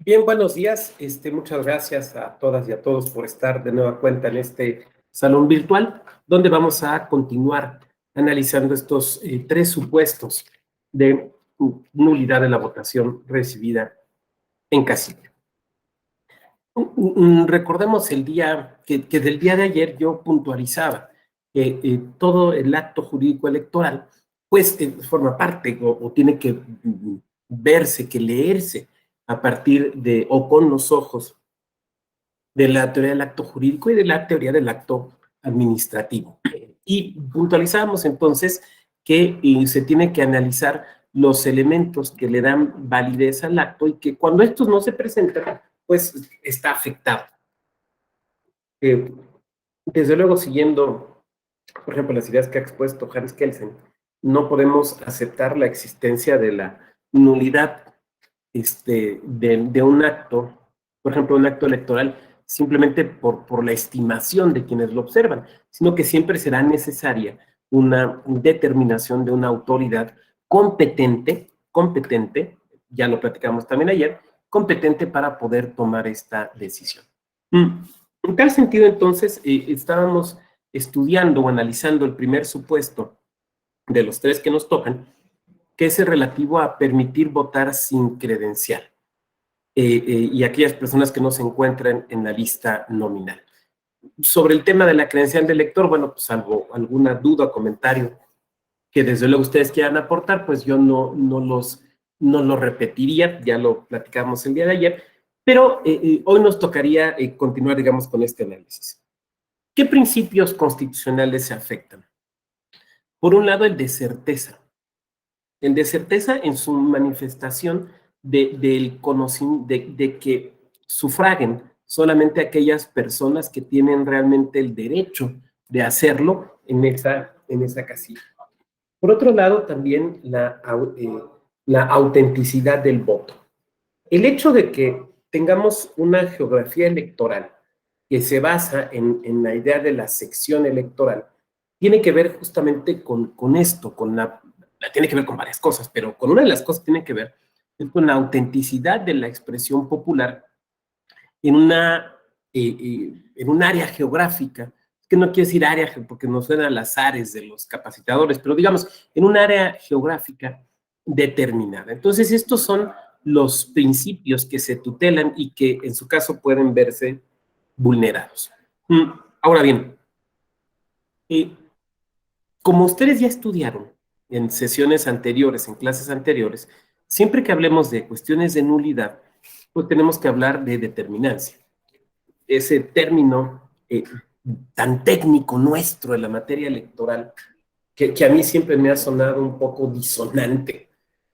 Bien, buenos días. Muchas gracias a todas y a todos por estar de nueva cuenta en este salón virtual, donde vamos a continuar analizando estos tres supuestos de nulidad de la votación recibida en casilla. Recordemos el día que del día de ayer yo puntualizaba que todo el acto jurídico electoral pues forma parte o tiene que verse, que leerse a partir de o con los ojos de la teoría del acto jurídico y de la teoría del acto administrativo. Y puntualizamos entonces que se tiene que analizar los elementos que le dan validez al acto y que cuando estos no se presentan, pues está afectado. Desde luego, siguiendo, por ejemplo, las ideas que ha expuesto Hans Kelsen, no podemos aceptar la existencia de la nulidad de un acto, por ejemplo, un acto electoral, simplemente por la estimación de quienes lo observan, sino que siempre será necesaria una determinación de una autoridad competente, ya lo platicamos también ayer, competente para poder tomar esta decisión. En tal sentido, entonces, estábamos estudiando o analizando el primer supuesto de los tres que nos tocan, que es el relativo a permitir votar sin credencial y aquellas personas que no se encuentran en la lista nominal. Sobre el tema de la credencial del elector, bueno, pues salvo alguna duda o comentario que desde luego ustedes quieran aportar, pues yo no lo repetiría, ya lo platicamos el día de ayer, pero hoy nos tocaría continuar, digamos, con este análisis. ¿Qué principios constitucionales se afectan? Por un lado, el de certeza. El de certeza en su manifestación del conocimiento, de que sufraguen solamente aquellas personas que tienen realmente el derecho de hacerlo en esa casilla. Por otro lado, también la autenticidad del voto. El hecho de que tengamos una geografía electoral que se basa en la idea de la sección electoral, tiene que ver justamente con esto, tiene que ver con varias cosas, pero con una de las cosas que tiene que ver es con la autenticidad de la expresión popular en en un área geográfica, que no quiero decir área porque nos suenan las áreas de los capacitadores, pero digamos, en un área geográfica determinada. Entonces, estos son los principios que se tutelan y que en su caso pueden verse vulnerados. Ahora bien, como ustedes ya estudiaron en sesiones anteriores, en clases anteriores, siempre que hablemos de cuestiones de nulidad, pues tenemos que hablar de determinancia. Ese término tan técnico nuestro en la materia electoral, que a mí siempre me ha sonado un poco disonante.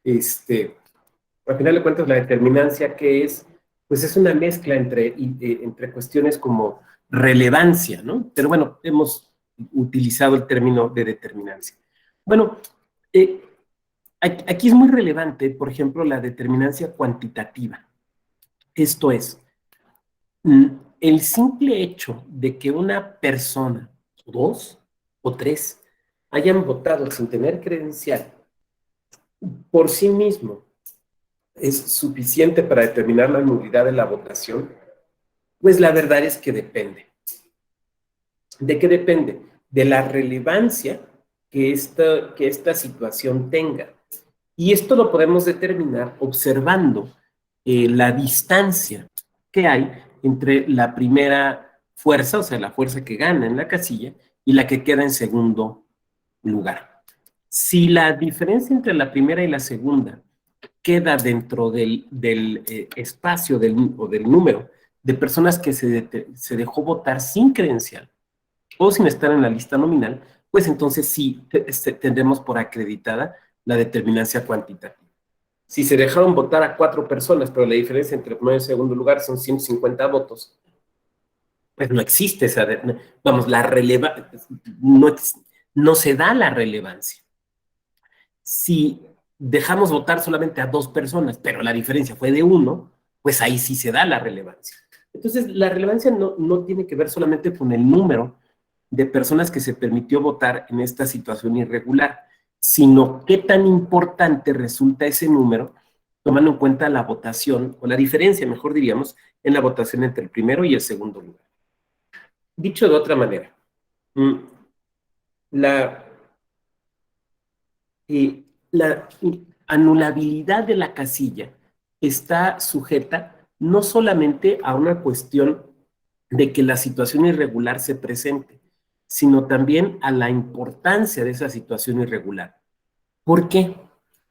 Al final de cuentas, la determinancia que es, pues es una mezcla entre cuestiones como relevancia, ¿no? Pero bueno, hemos utilizado el término de determinancia. Bueno, eh, aquí es muy relevante, por ejemplo, la determinancia cuantitativa. Esto es, el simple hecho de que una persona, dos o tres, hayan votado sin tener credencial, por sí mismo es suficiente para determinar la nulidad de la votación, pues la verdad es que depende. ¿De qué depende? De la relevancia que esta situación tenga. Y esto lo podemos determinar observando la distancia que hay entre la primera fuerza, o sea, la fuerza que gana en la casilla, y la que queda en segundo lugar. Si la diferencia entre la primera y la segunda queda dentro del espacio o del número de personas que se dejó votar sin credencial o sin estar en la lista nominal, pues entonces sí tendremos por acreditada la determinancia cuantitativa. Si se dejaron votar a 4 personas, pero la diferencia entre el primero y el segundo lugar son 150 votos, pues no existe esa, vamos, no, no se da la relevancia. Si dejamos votar solamente a 2 personas, pero la diferencia fue de 1, pues ahí sí se da la relevancia. Entonces, la relevancia no tiene que ver solamente con el número de personas que se permitió votar en esta situación irregular, sino qué tan importante resulta ese número tomando en cuenta la votación, o la diferencia, mejor diríamos, en la votación entre el primero y el segundo lugar. Dicho de otra manera, mm, la, la anulabilidad de la casilla está sujeta no solamente a una cuestión de que la situación irregular se presente, sino también a la importancia de esa situación irregular. ¿Por qué?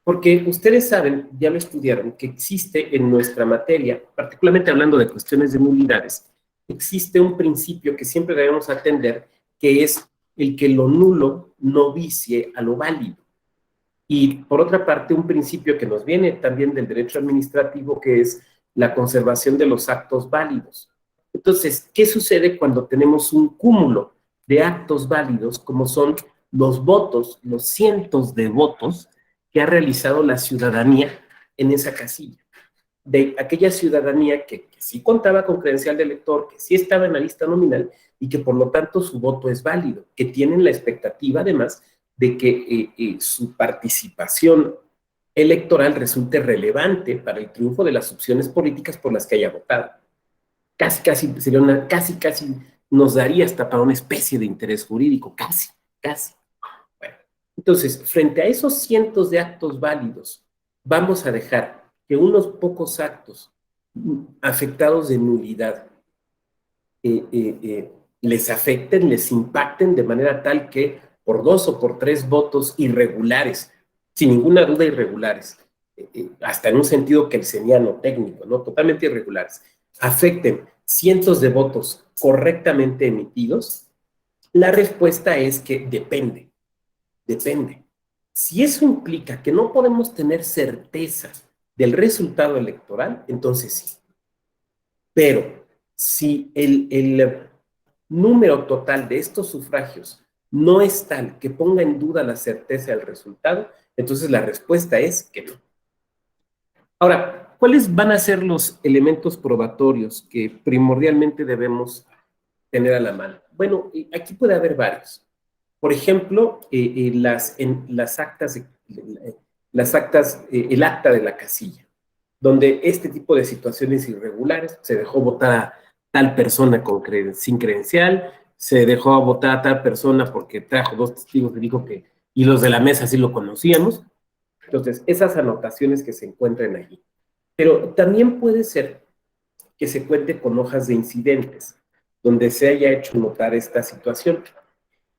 Porque ustedes saben, ya lo estudiaron, que existe en nuestra materia, particularmente hablando de cuestiones de nulidades, existe un principio que siempre debemos atender, que es el que lo nulo no vicie a lo válido. Y por otra parte, un principio que nos viene también del derecho administrativo, que es la conservación de los actos válidos. Entonces, ¿qué sucede cuando tenemos un cúmulo de actos válidos, como son los votos, los cientos de votos que ha realizado la ciudadanía en esa casilla? De aquella ciudadanía que sí contaba con credencial de elector, que sí estaba en la lista nominal y que por lo tanto su voto es válido, que tienen la expectativa además de que su participación electoral resulte relevante para el triunfo de las opciones políticas por las que haya votado. Casi nos daría hasta para una especie de interés jurídico, casi. Bueno, entonces, frente a esos cientos de actos válidos, vamos a dejar que unos pocos actos afectados de nulidad les afecten, les impacten de manera tal que por 2 o por 3 votos irregulares, sin ninguna duda irregulares, hasta en un sentido kelseniano técnico, ¿no? Totalmente irregulares, afecten cientos de votos correctamente emitidos, la respuesta es que depende. Si eso implica que no podemos tener certeza del resultado electoral, entonces sí. Pero si el número total de estos sufragios no es tal que ponga en duda la certeza del resultado, entonces la respuesta es que no. Ahora, ¿cuáles van a ser los elementos probatorios que primordialmente debemos tener a la mano? Bueno, aquí puede haber varios. Por ejemplo, las actas, el acta de la casilla, donde este tipo de situaciones irregulares, se dejó votar a tal persona sin credencial, se dejó votar a tal persona porque trajo 2 testigos que dijo que, y los de la mesa sí lo conocíamos. Entonces, esas anotaciones que se encuentran allí. Pero también puede ser que se cuente con hojas de incidentes, donde se haya hecho notar esta situación.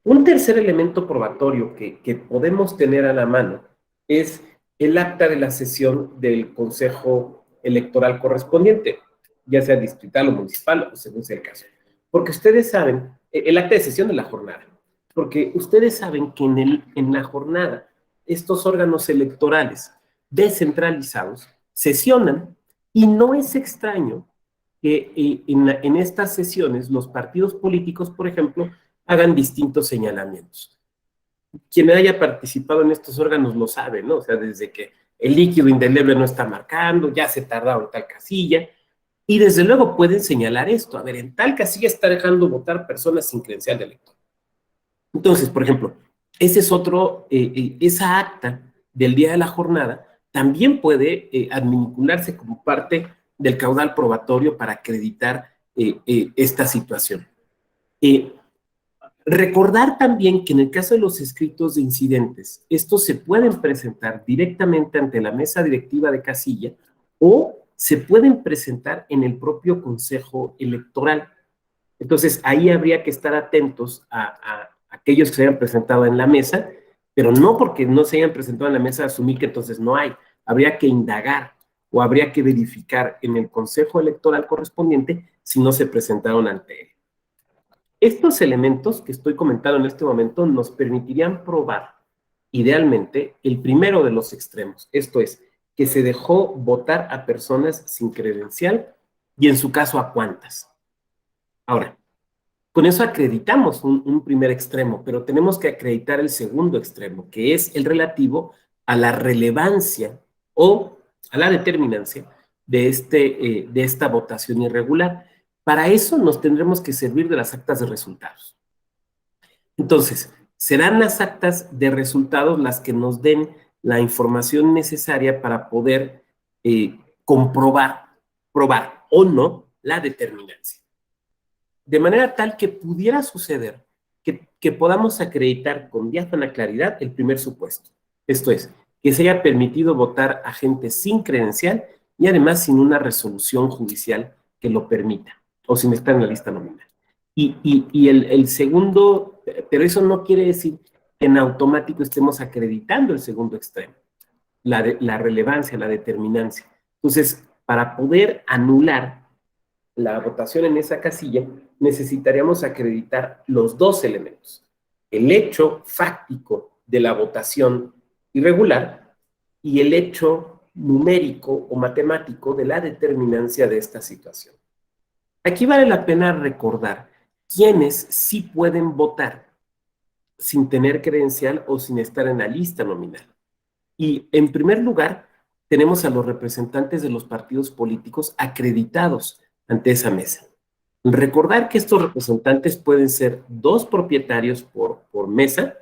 Un tercer elemento probatorio que podemos tener a la mano es el acta de la sesión del Consejo Electoral correspondiente, ya sea distrital o municipal, o según sea el caso. Porque ustedes saben, el acta de sesión de la jornada, porque ustedes saben que en la jornada estos órganos electorales descentralizados sesionan y no es extraño que en estas sesiones los partidos políticos, por ejemplo, hagan distintos señalamientos. Quien haya participado en estos órganos lo sabe, ¿no? O sea, desde que el líquido indeleble no está marcando, ya se tardaron en tal casilla, y desde luego pueden señalar esto. A ver, en tal casilla está dejando votar personas sin credencial de elector. Entonces, por ejemplo, ese es esa acta del día de la jornada también puede adminicularse como parte del caudal probatorio para acreditar esta situación. Eh, Recordar también que en el caso de los escritos de incidentes, estos se pueden presentar directamente ante la mesa directiva de casilla o se pueden presentar en el propio consejo electoral. Entonces, ahí habría que estar atentos a aquellos que se hayan presentado en la mesa, pero no porque no se hayan presentado en la mesa asumir que entonces no hay. Habría que indagar o habría que verificar en el consejo electoral correspondiente si no se presentaron ante él. Estos elementos que estoy comentando en este momento nos permitirían probar, idealmente, el primero de los extremos, esto es, que se dejó votar a personas sin credencial y en su caso a cuántas. Ahora, con eso acreditamos un primer extremo, pero tenemos que acreditar el segundo extremo, que es el relativo a la relevancia o a la determinancia de esta votación irregular. Para eso nos tendremos que servir de las actas de resultados. Entonces, serán las actas de resultados las que nos den la información necesaria para poder probar o no la determinancia. De manera tal que pudiera suceder que podamos acreditar con diáfana claridad el primer supuesto. Esto es, que se haya permitido votar a gente sin credencial y además sin una resolución judicial que lo permita, o sin estar en la lista nominal. Y el segundo, pero eso no quiere decir que en automático estemos acreditando el segundo extremo, la relevancia, la determinancia. Entonces, para poder anular la votación en esa casilla, necesitaríamos acreditar los dos elementos. El hecho fáctico de la votación irregular y el hecho numérico o matemático de la determinancia de esta situación. Aquí vale la pena recordar quiénes sí pueden votar sin tener credencial o sin estar en la lista nominal. Y en primer lugar, tenemos a los representantes de los partidos políticos acreditados ante esa mesa. Recordar que estos representantes pueden ser dos propietarios por mesa,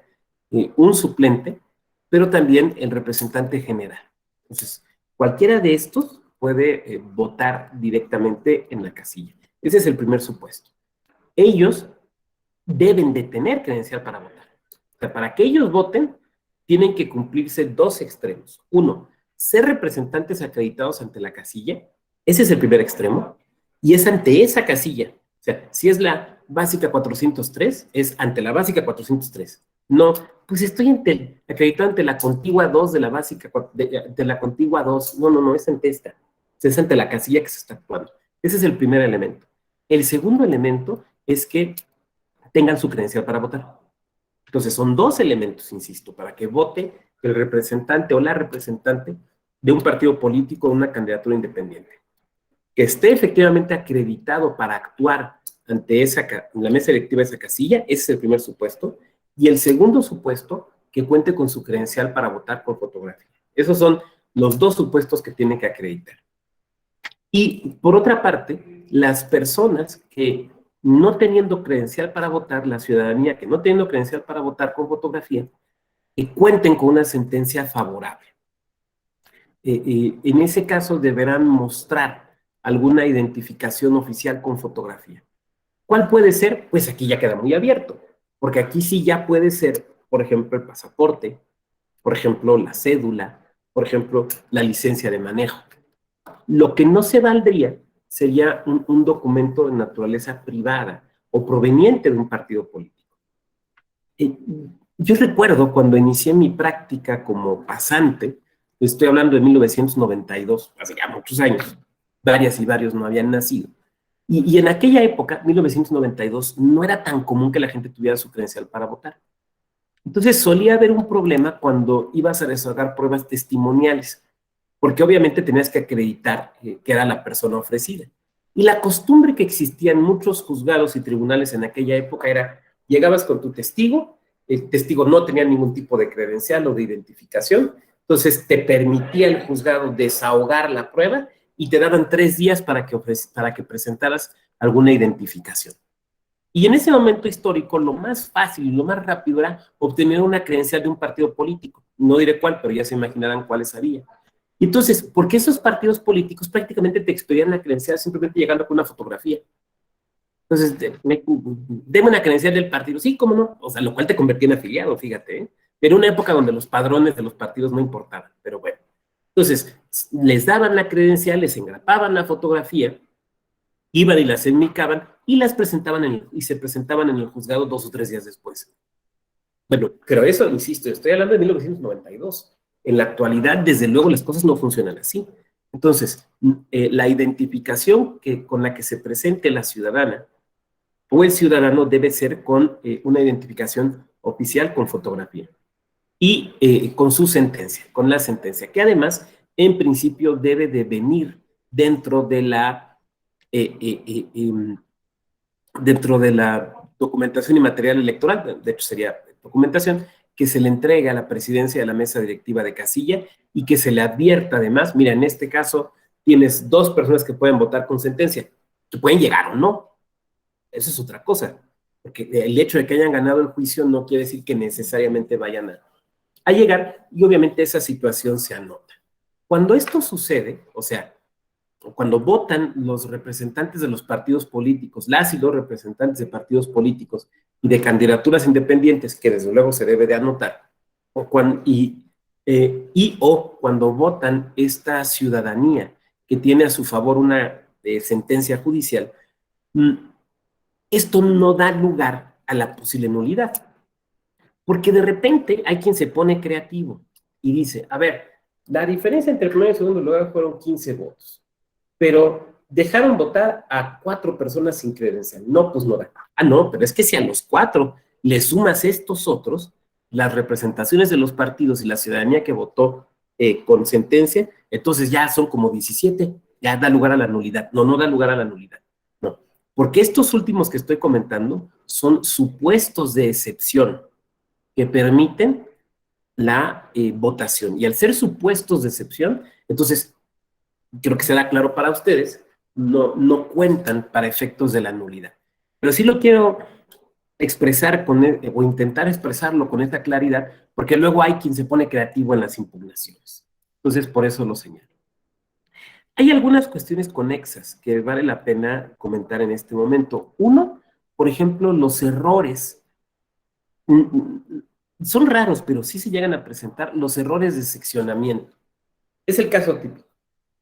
un suplente, pero también el representante general. Entonces, cualquiera de estos puede votar directamente en la casilla. Ese es el primer supuesto. Ellos deben de tener credencial para votar. O sea, para que ellos voten, tienen que cumplirse dos extremos. Uno, ser representantes acreditados ante la casilla. Ese es el primer extremo. Y es ante esa casilla. O sea, si es la básica 403, es ante la básica 403. No, pues estoy acreditado ante la contigua 2 de la básica, de la contigua 2. No, es ante esta. Es ante la casilla que se está actuando. Ese es el primer elemento. El segundo elemento es que tengan su credencial para votar. Entonces, son dos elementos, insisto, para que vote el representante o la representante de un partido político o una candidatura independiente. Que esté efectivamente acreditado para actuar ante la mesa electiva de esa casilla, ese es el primer supuesto. Y el segundo supuesto, que cuente con su credencial para votar por fotografía. Esos son los dos supuestos que tiene que acreditar. Y por otra parte, las personas que no teniendo credencial para votar, la ciudadanía que no teniendo credencial para votar con fotografía, que cuenten con una sentencia favorable. En ese caso deberán mostrar alguna identificación oficial con fotografía. ¿Cuál puede ser? Pues aquí ya queda muy abierto, porque aquí sí ya puede ser, por ejemplo, el pasaporte, por ejemplo, la cédula, por ejemplo, la licencia de manejo. Lo que no se valdría sería un documento de naturaleza privada o proveniente de un partido político. Yo recuerdo cuando inicié mi práctica como pasante, estoy hablando de 1992, hace ya muchos años, varias y varios no habían nacido. Y en aquella época, 1992, no era tan común que la gente tuviera su credencial para votar. Entonces solía haber un problema cuando ibas a desarrollar pruebas testimoniales, porque obviamente tenías que acreditar que era la persona ofrecida. Y la costumbre que existía en muchos juzgados y tribunales en aquella época era, llegabas con tu testigo, el testigo no tenía ningún tipo de credencial o de identificación, entonces te permitía el juzgado desahogar la prueba y te daban 3 días para que presentaras alguna identificación. Y en ese momento histórico, lo más fácil y lo más rápido era obtener una credencial de un partido político. No diré cuál, pero ya se imaginarán cuáles había. Entonces, porque esos partidos políticos prácticamente te expedían la credencial simplemente llegando con una fotografía. Entonces, deme una credencial del partido. Sí, cómo no. O sea, lo cual te convertía en afiliado, fíjate. Era una época donde los padrones de los partidos no importaban, pero bueno. Entonces, les daban la credencial, les engrapaban la fotografía, iban y las enmicaban y las presentaban y se presentaban en el juzgado 2 o 3 días después. Bueno, pero eso, insisto, estoy hablando de 1992. En la actualidad, desde luego, las cosas no funcionan así. Entonces, la identificación con la que se presente la ciudadana o el ciudadano debe ser con una identificación oficial con fotografía y con su sentencia, con la sentencia, que además, en principio, debe de venir dentro de la documentación y material electoral, de hecho sería documentación, que se le entrega a la presidencia de la mesa directiva de casilla y que se le advierta además, mira, en este caso tienes 2 personas que pueden votar con sentencia, que pueden llegar o no, eso es otra cosa, porque el hecho de que hayan ganado el juicio no quiere decir que necesariamente vayan a llegar, y obviamente esa situación se anota. Cuando esto sucede, o sea, cuando votan los representantes de los partidos políticos, las y los representantes de partidos políticos y de candidaturas independientes, que desde luego se debe de anotar, o cuando votan esta ciudadanía que tiene a su favor una sentencia judicial, esto no da lugar a la posible nulidad. Porque de repente hay quien se pone creativo y dice, a ver, la diferencia entre el primero y el segundo lugar fueron 15 votos, pero dejaron votar a 4 personas sin credencial. No, pues no da. Ah, no, pero es que si a los 4 le sumas estos otros, las representaciones de los partidos y la ciudadanía que votó con sentencia, entonces ya son como 17, ya da lugar a la nulidad. No, no da lugar a la nulidad. No, porque estos últimos que estoy comentando son supuestos de excepción que permiten la votación. Y al ser supuestos de excepción, entonces, creo que será claro para ustedes, no cuentan para efectos de la nulidad. Pero sí lo quiero expresar o intentar expresarlo con esta claridad, porque luego hay quien se pone creativo en las impugnaciones. Entonces, por eso lo señalo. Hay algunas cuestiones conexas que vale la pena comentar en este momento. Uno, por ejemplo, los errores son raros, pero sí se llegan a presentar los errores de seccionamiento. Es el caso típico.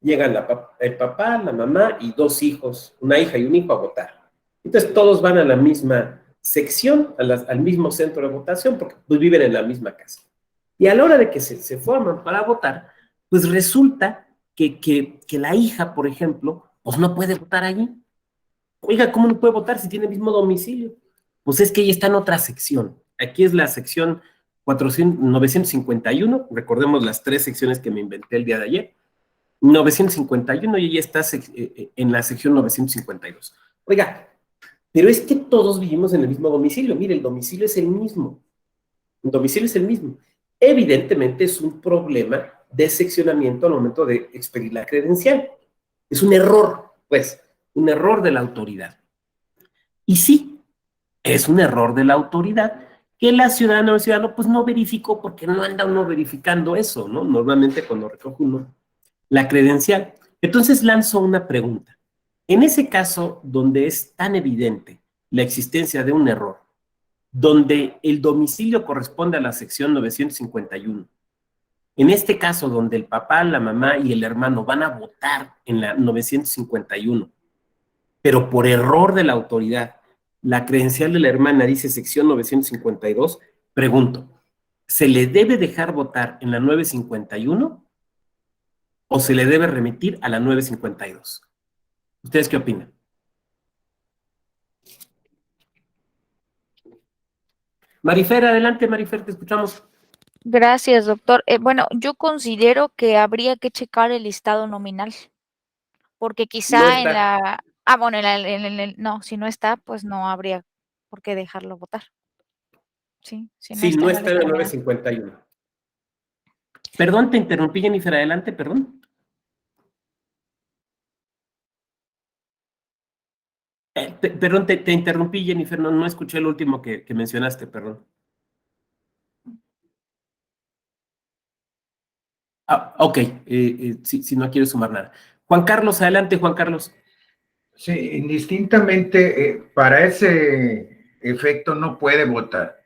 Llegan el papá, la mamá y 2 hijos, una hija y un hijo a votar. Entonces todos van a la misma sección, al mismo centro de votación, porque pues, viven en la misma casa. Y a la hora de que se forman para votar, pues resulta que la hija, por ejemplo, pues no puede votar allí. Oiga, ¿cómo no puede votar si tiene el mismo domicilio? Pues es que ella está en otra sección. Aquí es la sección 951, recordemos las 3 secciones que me inventé el día de ayer. 951 y ella está en la sección 952. Oiga, pero es que todos vivimos en el mismo domicilio. Mire, el domicilio es el mismo. El domicilio es el mismo. Evidentemente es un problema de seccionamiento al momento de expedir la credencial. Es un error, pues, un error de la autoridad. Y sí, es un error de la autoridad que la ciudadana o el ciudadano pues no verificó porque no anda uno verificando eso, ¿no? Normalmente cuando recoge uno la credencial. Entonces lanzo una pregunta. En ese caso donde es tan evidente la existencia de un error, donde el domicilio corresponde a la sección 951, en este caso donde el papá, la mamá y el hermano van a votar en la 951, pero por error de la autoridad, la credencial de la hermana dice sección 952, pregunto, ¿se le debe dejar votar en la 951 o se le debe remitir a la 952? ¿Ustedes qué opinan? Marifer, adelante, Marifer, te escuchamos. Gracias, doctor. Bueno, yo considero que habría que checar el listado nominal, porque No quizá en está. la bueno, en el no, si no está, pues no habría por qué dejarlo votar. Sí, si no Sí, está no en la está en lista la nominal. 951. Perdón, te interrumpí, Jennifer, adelante, perdón. Perdón, te interrumpí, Jennifer, no escuché lo último que mencionaste, perdón. Ok, si no quieres sumar nada. Juan Carlos, adelante, Juan Carlos. Sí, indistintamente, para ese efecto no puede votar.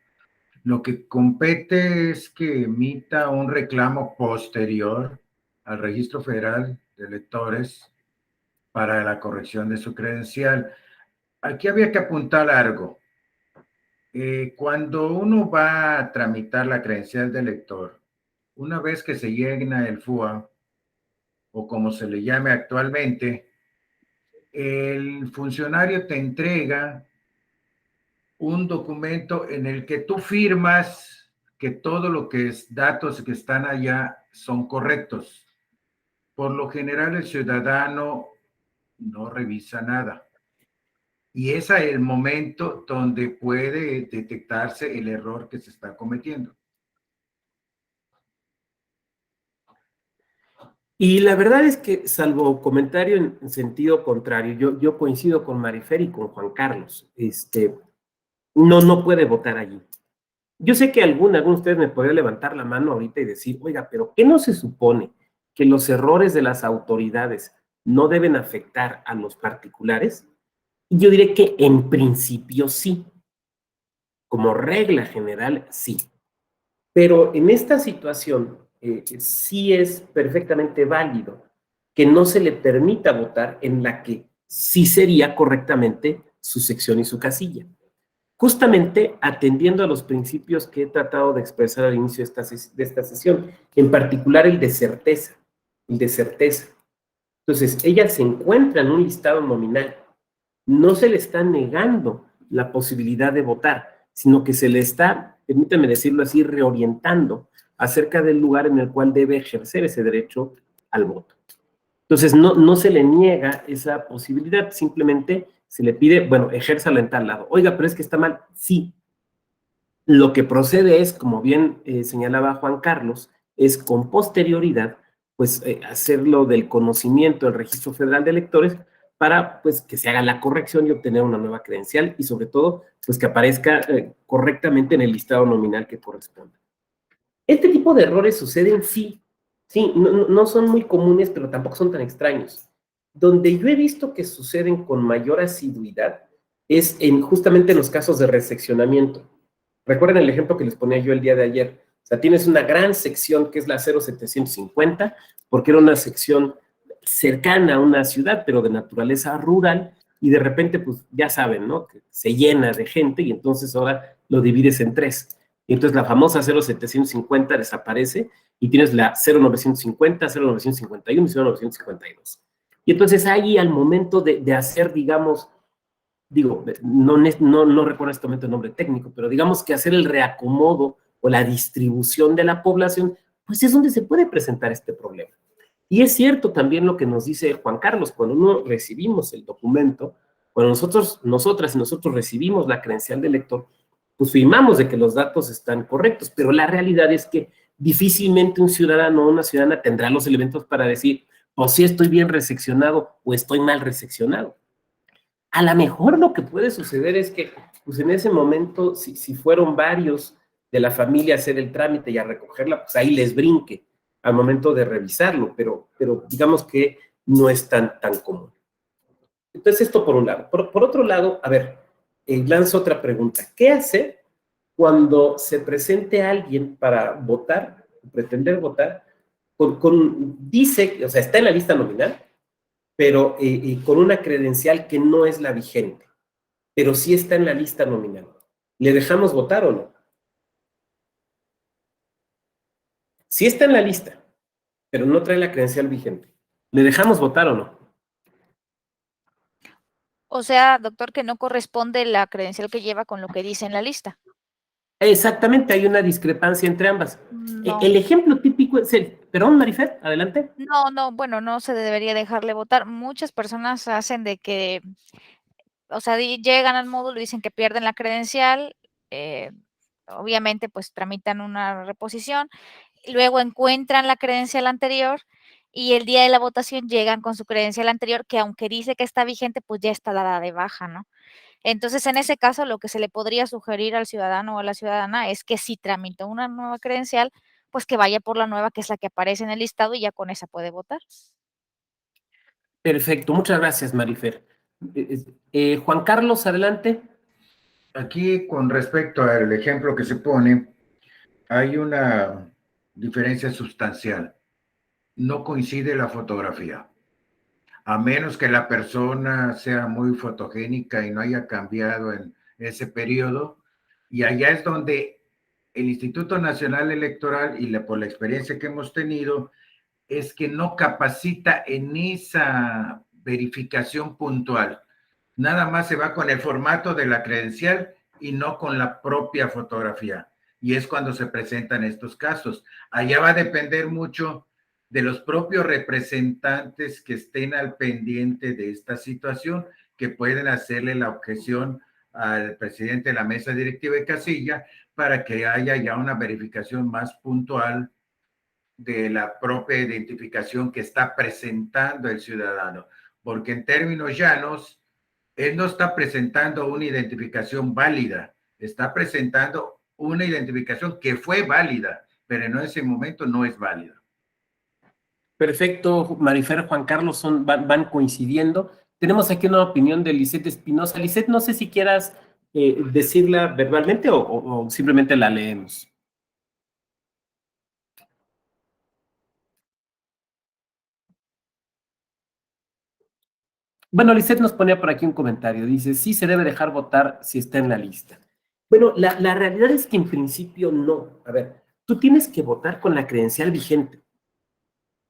Lo que compete es que emita un reclamo posterior al Registro Federal de Electores para la corrección de su credencial. Aquí había que apuntar algo. Cuando uno va a tramitar la credencial de elector, una vez que se llena el FUA, o como se le llame actualmente, el funcionario te entrega un documento en el que tú firmas que todo lo que es datos que están allá son correctos. Por lo general, el ciudadano no revisa nada. Y ese es el momento donde puede detectarse el error que se está cometiendo. Y la verdad es que, salvo comentario en sentido contrario, yo coincido con Marifer y con Juan Carlos. No puede votar allí. Yo sé que alguno de ustedes me podría levantar la mano ahorita y decir, oiga, pero ¿qué no se supone que los errores de las autoridades no deben afectar a los particulares? Yo diré que en principio sí, como regla general sí. Pero en esta situación sí es perfectamente válido que no se le permita votar en la que sí sería correctamente su sección y su casilla. Justamente atendiendo a los principios que he tratado de expresar al inicio de esta sesión, en particular el de certeza, el de certeza. Entonces, ella se encuentra en un listado nominal, no se le está negando la posibilidad de votar, sino que se le está, permítame decirlo así, reorientando acerca del lugar en el cual debe ejercer ese derecho al voto. Entonces, no se le niega esa posibilidad, simplemente se le pide, bueno, ejérzala en tal lado. Oiga, pero es que está mal. Sí. Lo que procede es, como bien señalaba Juan Carlos, es con posterioridad, pues hacerlo del conocimiento del Registro Federal de Electores para, pues, que se haga la corrección y obtener una nueva credencial y, sobre todo, pues, que aparezca correctamente en el listado nominal que corresponda. Este tipo de errores suceden, sí, no son muy comunes, pero tampoco son tan extraños. Donde yo he visto que suceden con mayor asiduidad es justamente en los casos de reseccionamiento. Recuerden el ejemplo que les ponía yo el día de ayer. O sea, tienes una gran sección que es la 0750, porque era una sección cercana a una ciudad, pero de naturaleza rural, y de repente, pues ya saben, ¿no? Que se llena de gente y entonces ahora lo divides en tres. Y entonces la famosa 0750 desaparece y tienes la 0950, 0951 y 0952. Y entonces ahí al momento de hacer, digamos, no recuerdo en este momento el nombre técnico, pero digamos que hacer el reacomodo o la distribución de la población, pues es donde se puede presentar este problema. Y es cierto también lo que nos dice Juan Carlos, cuando uno recibimos el documento, cuando nosotras y nosotros recibimos la credencial de elector, pues firmamos de que los datos están correctos, pero la realidad es que difícilmente un ciudadano o una ciudadana tendrá los elementos para decir, o si estoy bien reseccionado o estoy mal reseccionado. A lo mejor lo que puede suceder es que, pues en ese momento, si fueron varios de la familia a hacer el trámite y a recogerla, pues ahí les brinque al momento de revisarlo, pero digamos que no es tan común. Entonces, esto por un lado. Por otro lado, a ver, lanzo otra pregunta. ¿Qué hacer cuando se presente alguien para votar, pretender votar, dice, o sea, está en la lista nominal, pero con una credencial que no es la vigente, pero sí está en la lista nominal? ¿Le dejamos votar o no? Sí está en la lista, pero no trae la credencial vigente. ¿Le dejamos votar o no? O sea, doctor, que no corresponde la credencial que lleva con lo que dice en la lista. Exactamente, hay una discrepancia entre ambas. No. El ejemplo típico es el... Perdón, Marifer, adelante. No, bueno, no se debería dejarle votar. Muchas personas hacen de que, o sea, llegan al módulo y dicen que pierden la credencial, obviamente, pues tramitan una reposición, y luego encuentran la credencial anterior y el día de la votación llegan con su credencial anterior, que aunque dice que está vigente, pues ya está dada de baja, ¿no? Entonces, en ese caso, lo que se le podría sugerir al ciudadano o a la ciudadana es que si tramitó una nueva credencial, pues que vaya por la nueva, que es la que aparece en el listado, y ya con esa puede votar. Perfecto, muchas gracias, Marifer. Juan Carlos, adelante. Aquí, con respecto al ejemplo que se pone, hay una diferencia sustancial. No coincide la fotografía. A menos que la persona sea muy fotogénica y no haya cambiado en ese periodo. Y allá es donde el Instituto Nacional Electoral, y por la experiencia que hemos tenido, es que no capacita en esa verificación puntual. Nada más se va con el formato de la credencial y no con la propia fotografía. Y es cuando se presentan estos casos. Allá va a depender mucho de los propios representantes que estén al pendiente de esta situación, que pueden hacerle la objeción al presidente de la mesa directiva de casilla para que haya ya una verificación más puntual de la propia identificación que está presentando el ciudadano. Porque en términos llanos, él no está presentando una identificación válida, está presentando una identificación que fue válida, pero en ese momento no es válida. Perfecto, Marifer, Juan Carlos van coincidiendo. Tenemos aquí una opinión de Lisette Espinosa. Lisette, no sé si quieras decirla verbalmente o simplemente la leemos. Bueno, Lisette nos ponía por aquí un comentario. Dice, sí se debe dejar votar si está en la lista. Bueno, la realidad es que en principio no. A ver, tú tienes que votar con la credencial vigente,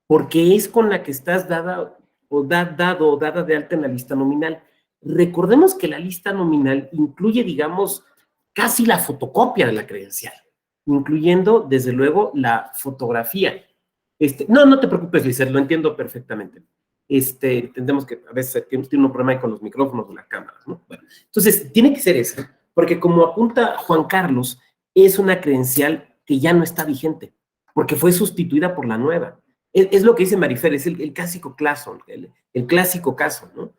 porque es con la que estás dada o dada de alta en la lista nominal. Recordemos que la lista nominal incluye, digamos, casi la fotocopia de la credencial, incluyendo, desde luego, la fotografía. No te preocupes, Lizeth, lo entiendo perfectamente. Entendemos que a veces tiene un problema ahí con los micrófonos o las cámaras, ¿no? Bueno, entonces, tiene que ser eso, porque como apunta Juan Carlos, es una credencial que ya no está vigente, porque fue sustituida por la nueva. Es lo que dice Marifer, es el clásico caso, el clásico caso, ¿no?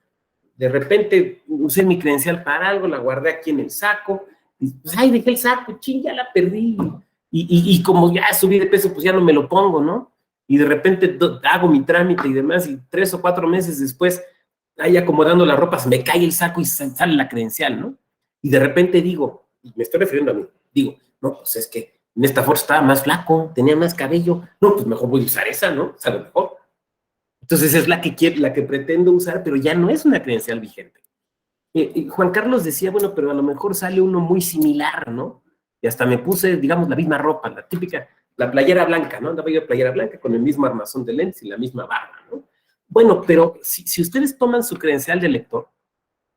De repente usé mi credencial para algo, la guardé aquí en el saco, y pues, ay, dejé el saco, ching, ya la perdí. Y como ya subí de peso, pues ya no me lo pongo, ¿no? Y de repente hago mi trámite y demás, y 3 o 4 meses después, ahí acomodando las ropas, me cae el saco y sale la credencial, ¿no? Y de repente digo, y me estoy refiriendo a mí, digo, no, pues es que en esta foto estaba más flaco, tenía más cabello, no, pues mejor voy a usar esa, ¿no? O sea, a lo mejor. Entonces es la que pretendo usar, pero ya no es una credencial vigente. Juan Carlos decía, bueno, pero a lo mejor sale uno muy similar, ¿no? Y hasta me puse, digamos, la misma ropa, la típica, la playera blanca, ¿no? Andaba yo de playera blanca con el mismo armazón de lentes y la misma barba, ¿no? Bueno, pero si ustedes toman su credencial de lector,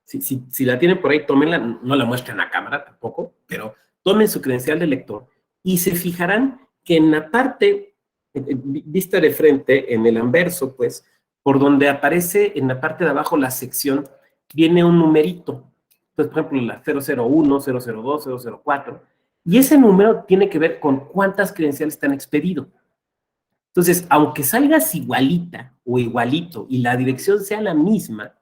si la tienen por ahí, tómenla, no la muestren a cámara tampoco, pero tomen su credencial de lector y se fijarán que en la parte, vista de frente, en el anverso, pues, por donde aparece en la parte de abajo la sección, viene un numerito. Entonces, por ejemplo, la 001, 002, 004. Y ese número tiene que ver con cuántas credenciales te han expedido. Entonces, aunque salgas igualita o igualito y la dirección sea la misma,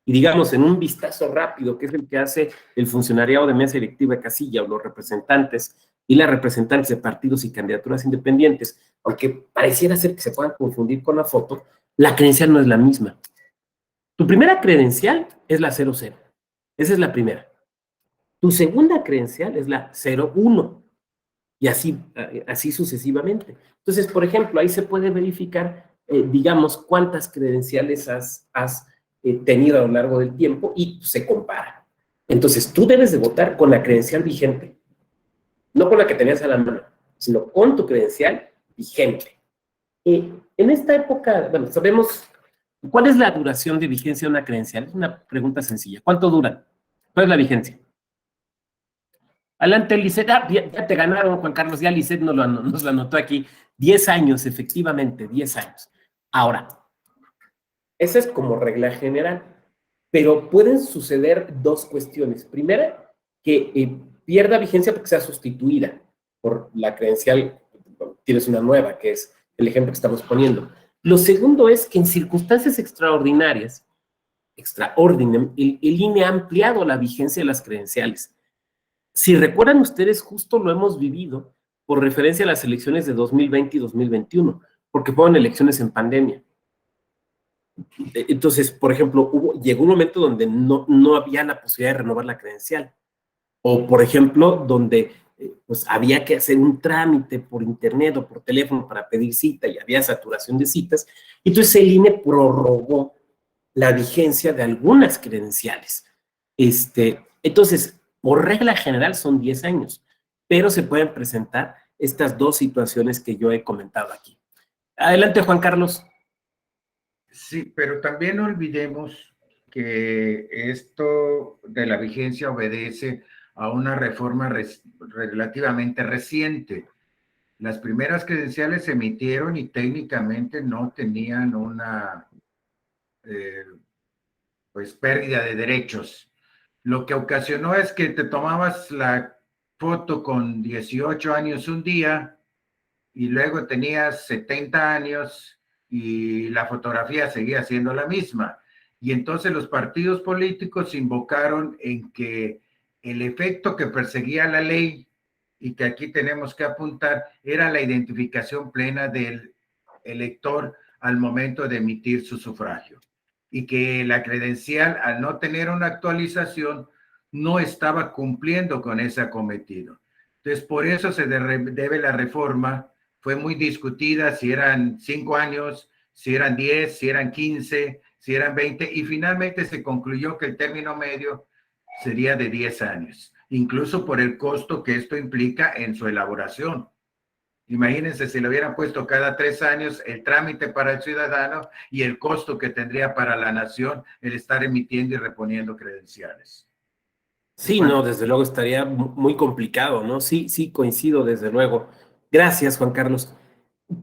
y digamos en un vistazo rápido, que es el que hace el funcionariado de mesa directiva de casilla o los representantes y las representantes de partidos y candidaturas independientes, aunque pareciera ser que se puedan confundir con la foto, la credencial no es la misma. Tu primera credencial es la 00. Esa es la primera. Tu segunda credencial es la 01 y así sucesivamente. Entonces, por ejemplo, ahí se puede verificar, digamos, cuántas credenciales has tenido a lo largo del tiempo y se compara. Entonces, tú debes de votar con la credencial vigente, no con la que tenías a la mano, sino con tu credencial vigente. En esta época, bueno, sabemos, ¿cuál es la duración de vigencia de una credencial? Es una pregunta sencilla. ¿Cuánto dura? ¿Cuál es la vigencia? Adelante, Lisette. Ya te ganaron, Juan Carlos. Ya Lisette nos lo anotó aquí. 10 años, efectivamente, 10 años. Ahora, esa es como regla general, pero pueden suceder dos cuestiones. Primera, que pierda vigencia porque sea sustituida por la credencial, tienes una nueva, que es el ejemplo que estamos poniendo. Lo segundo es que en circunstancias extraordinarias, el INE ha ampliado la vigencia de las credenciales. Si recuerdan ustedes, justo lo hemos vivido por referencia a las elecciones de 2020 y 2021, porque fueron elecciones en pandemia. Entonces, por ejemplo, llegó un momento donde no había la posibilidad de renovar la credencial. O, por ejemplo, donde pues había que hacer un trámite por internet o por teléfono para pedir cita y había saturación de citas. Entonces, el INE prorrogó la vigencia de algunas credenciales. Entonces, por regla general son 10 años, pero se pueden presentar estas dos situaciones que yo he comentado aquí. Adelante, Juan Carlos. Sí, pero también no olvidemos que esto de la vigencia obedece a una reforma relativamente reciente. Las primeras credenciales se emitieron y técnicamente no tenían una pues pérdida de derechos. Lo que ocasionó es que te tomabas la foto con 18 años un día y luego tenías 70 años y la fotografía seguía siendo la misma. Y entonces los partidos políticos invocaron en que el efecto que perseguía la ley y que aquí tenemos que apuntar era la identificación plena del elector al momento de emitir su sufragio. Y que la credencial, al no tener una actualización, no estaba cumpliendo con ese cometido. Entonces, por eso se debe la reforma. Fue muy discutida si eran 5 años, si eran 10, si eran 15, si eran 20, y finalmente se concluyó que el término medio sería de 10 años, incluso por el costo que esto implica en su elaboración. Imagínense si lo hubieran puesto cada 3 años, el trámite para el ciudadano y el costo que tendría para la nación el estar emitiendo y reponiendo credenciales. Sí, no, desde luego estaría muy complicado, ¿no? Sí, sí, coincido, desde luego. Gracias, Juan Carlos.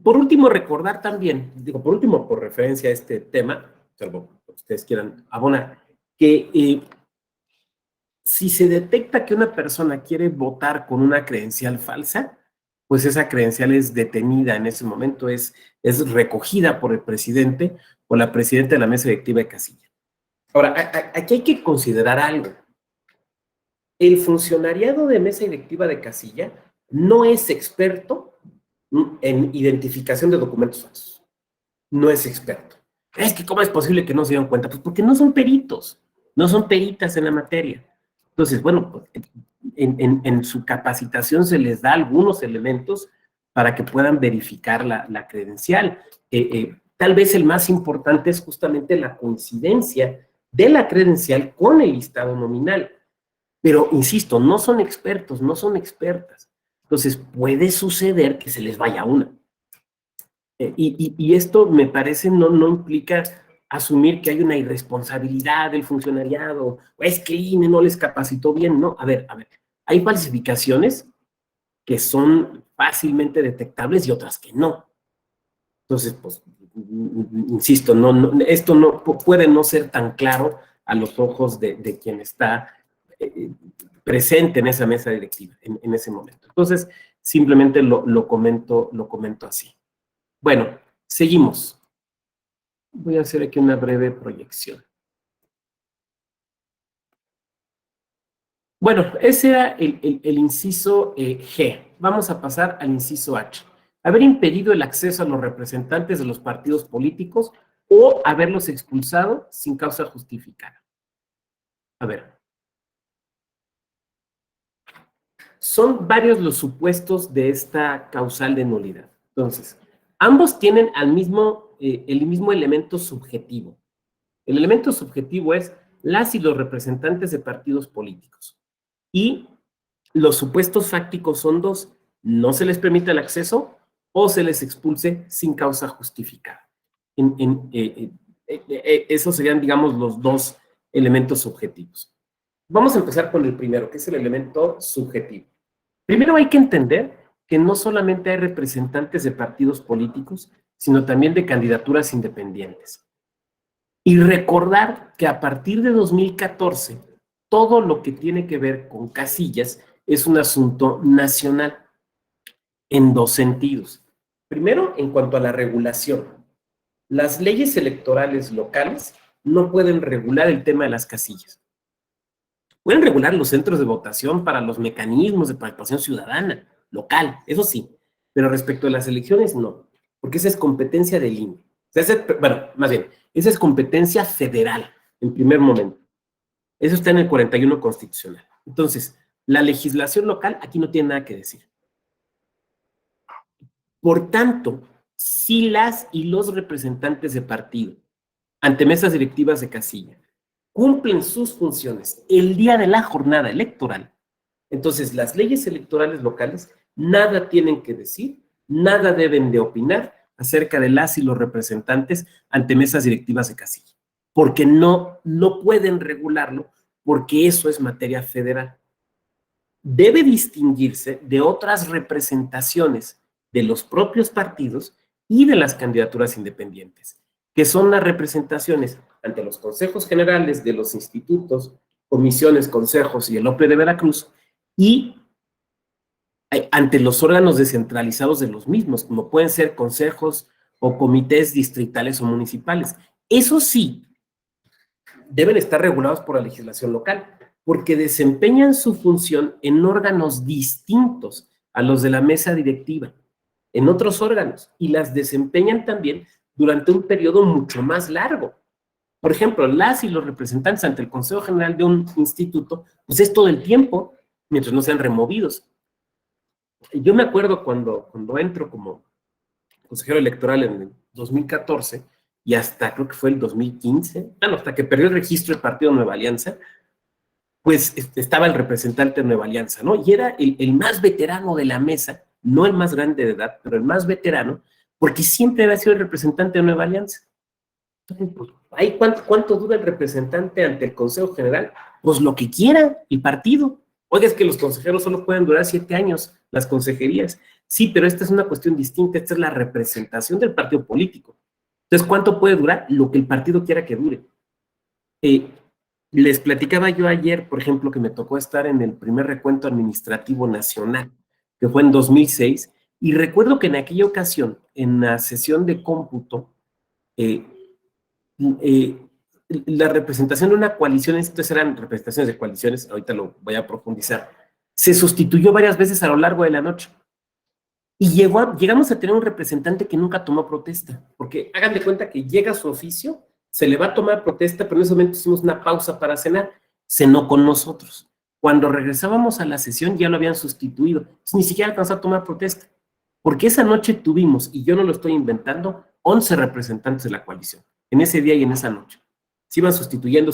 Por último, recordar también, digo, por último, por referencia a este tema, salvo que ustedes quieran abonar, que si se detecta que una persona quiere votar con una credencial falsa, pues esa credencial es detenida en ese momento, es recogida por el presidente o la presidenta de la mesa directiva de casilla. Ahora, aquí hay que considerar algo. El funcionariado de mesa directiva de casilla no es experto en identificación de documentos falsos. No es experto. Es que, ¿cómo es posible que no se dieron cuenta? Pues porque no son peritos, no son peritas en la materia. Entonces, bueno, pues, en su capacitación se les da algunos elementos para que puedan verificar la credencial. Tal vez el más importante es justamente la coincidencia de la credencial con el listado nominal. Pero, insisto, no son expertos, no son expertas. Entonces, puede suceder que se les vaya una. Y esto me parece no implica asumir que hay una irresponsabilidad del funcionariado, o es que el INE no les capacitó bien, no. A ver, hay falsificaciones que son fácilmente detectables y otras que no. Entonces, pues, insisto, esto no puede no ser tan claro a los ojos de quien está presente en esa mesa directiva en ese momento. Entonces, simplemente lo comento así. Bueno, seguimos. Voy a hacer aquí una breve proyección. Bueno, ese era el inciso G. Vamos a pasar al inciso H. Haber impedido el acceso a los representantes de los partidos políticos o haberlos expulsado sin causa justificada. A ver. Son varios los supuestos de esta causal de nulidad. Entonces, ambos tienen el mismo elemento subjetivo. El elemento subjetivo es las y los representantes de partidos políticos. Y los supuestos fácticos son dos: no se les permite el acceso o se les expulse sin causa justificada. Esos serían, digamos, los dos elementos subjetivos. Vamos a empezar con el primero, que es el elemento subjetivo. Primero hay que entender que no solamente hay representantes de partidos políticos, sino también de candidaturas independientes. Y recordar que a partir de 2014, todo lo que tiene que ver con casillas es un asunto nacional en dos sentidos. Primero, en cuanto a la regulación. Las leyes electorales locales no pueden regular el tema de las casillas. Pueden regular los centros de votación para los mecanismos de participación ciudadana, local, eso sí, pero respecto a las elecciones, no, porque esa es competencia del INE. O sea, más bien, esa es competencia federal, en primer momento. Eso está en el 41 constitucional. Entonces, la legislación local aquí no tiene nada que decir. Por tanto, si las y los representantes de partido, ante mesas directivas de casilla, cumplen sus funciones el día de la jornada electoral, entonces las leyes electorales locales nada tienen que decir, nada deben de opinar acerca de las y los representantes ante mesas directivas de casilla, porque no pueden regularlo, porque eso es materia federal. Debe distinguirse de otras representaciones de los propios partidos y de las candidaturas independientes, que son las representaciones ante los consejos generales de los institutos, comisiones, consejos y el OPLE de Veracruz, y ante los órganos descentralizados de los mismos, como pueden ser consejos o comités distritales o municipales. Eso sí, deben estar regulados por la legislación local, porque desempeñan su función en órganos distintos a los de la mesa directiva, en otros órganos, y las desempeñan también durante un periodo mucho más largo. Por ejemplo, las y los representantes ante el Consejo General de un instituto, pues es todo el tiempo, mientras no sean removidos. Yo me acuerdo cuando entro como consejero electoral en el 2014 y hasta creo que fue el 2015, bueno, hasta que perdió el registro del Partido Nueva Alianza, pues estaba el representante de Nueva Alianza, ¿no? Y era el más veterano de la mesa, no el más grande de edad, pero el más veterano, porque siempre había sido el representante de Nueva Alianza. Entonces, pues, ¿ahí cuánto dura el representante ante el Consejo General? Pues lo que quiera el partido. Oiga, es que los consejeros solo pueden durar 7 años, las consejerías. Sí, pero esta es una cuestión distinta, esta es la representación del partido político. Entonces, ¿cuánto puede durar? Lo que el partido quiera que dure. Les platicaba yo ayer, por ejemplo, que me tocó estar en el primer recuento administrativo nacional, que fue en 2006, y recuerdo que en aquella ocasión, en la sesión de cómputo, eh, la representación de una coalición, estas eran representaciones de coaliciones, ahorita lo voy a profundizar, se sustituyó varias veces a lo largo de la noche. Y llegamos a tener un representante que nunca tomó protesta, porque hagan de cuenta que llega a su oficio, se le va a tomar protesta, pero en ese momento hicimos una pausa para cenar, cenó con nosotros. Cuando regresábamos a la sesión ya lo habían sustituido, entonces ni siquiera alcanzó a tomar protesta, porque esa noche tuvimos, y yo no lo estoy inventando, 11 representantes de la coalición, en ese día y en esa noche. Se iban sustituyendo,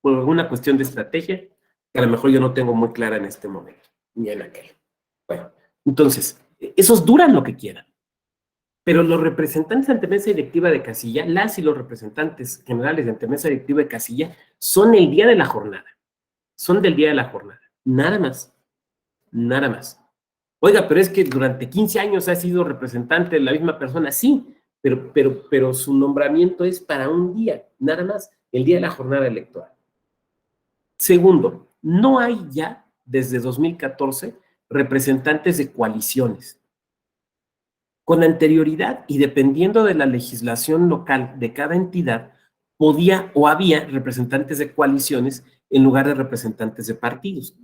por alguna cuestión de estrategia, que a lo mejor yo no tengo muy clara en este momento, ni en aquel. Bueno, entonces, esos duran lo que quieran, pero los representantes ante mesa directiva de casilla, las y los representantes generales ante mesa directiva de casilla, son el día de la jornada, son del día de la jornada, nada más, nada más. Oiga, pero es que durante 15 años ha sido representante de la misma persona, sí, pero su nombramiento es para un día, nada más, el día de la jornada electoral. Segundo, no hay ya, desde 2014, representantes de coaliciones. Con anterioridad y dependiendo de la legislación local de cada entidad, podía o había representantes de coaliciones en lugar de representantes de partidos.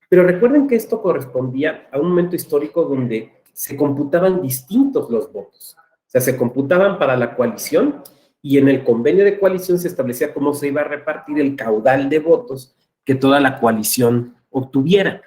Pero recuerden que esto correspondía a un momento histórico donde se computaban distintos los votos. O sea, se computaban para la coalición y en el convenio de coalición se establecía cómo se iba a repartir el caudal de votos que toda la coalición obtuviera.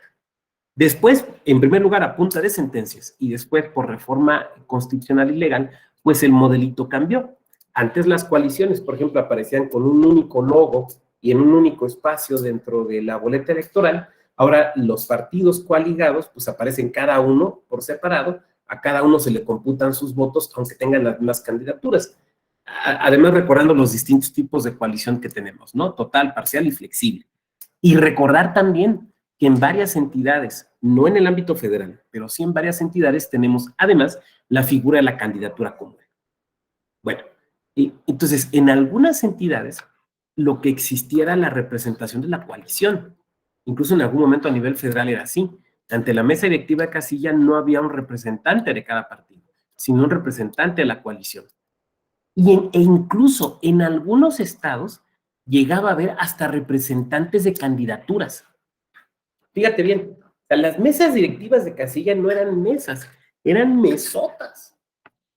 Después, en primer lugar, a punta de sentencias y después por reforma constitucional y legal, pues el modelito cambió. Antes las coaliciones, por ejemplo, aparecían con un único logo y en un único espacio dentro de la boleta electoral. Ahora los partidos coaligados, pues aparecen cada uno por separado, a cada uno se le computan sus votos, aunque tengan las mismas candidaturas. Además, recordando los distintos tipos de coalición que tenemos, ¿no? Total, parcial y flexible. Y recordar también que en varias entidades, no en el ámbito federal, pero sí en varias entidades tenemos además la figura de la candidatura común. Bueno, entonces en algunas entidades lo que existía era la representación de la coalición. Incluso en algún momento a nivel federal era así. Ante la mesa directiva de casilla no había un representante de cada partido, sino un representante de la coalición. E incluso en algunos estados llegaba a haber hasta representantes de candidaturas. Fíjate bien, o sea, las mesas directivas de casilla no eran mesas, eran mesotas,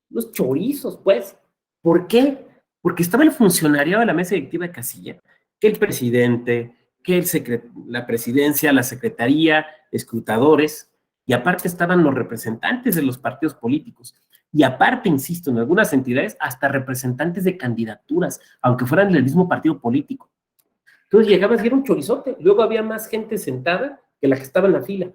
los chorizos, pues. ¿Por qué? Porque estaba el funcionariado de la mesa directiva de casilla, que el presidente, que la presidencia, la secretaría, escrutadores, y aparte estaban los representantes de los partidos políticos. Y aparte, insisto, en algunas entidades, hasta representantes de candidaturas, aunque fueran del mismo partido político. Entonces llegabas y era un chorizote. Luego había más gente sentada que la que estaba en la fila.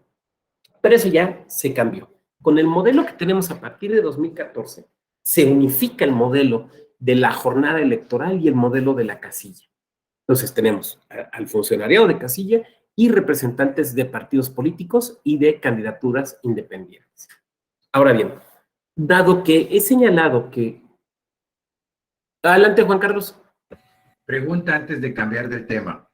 Pero eso ya se cambió. Con el modelo que tenemos a partir de 2014, se unifica el modelo de la jornada electoral y el modelo de la casilla. Entonces tenemos al funcionariado de casilla y representantes de partidos políticos y de candidaturas independientes. Ahora bien, dado que he señalado que... Adelante, Juan Carlos. Pregunta antes de cambiar de tema.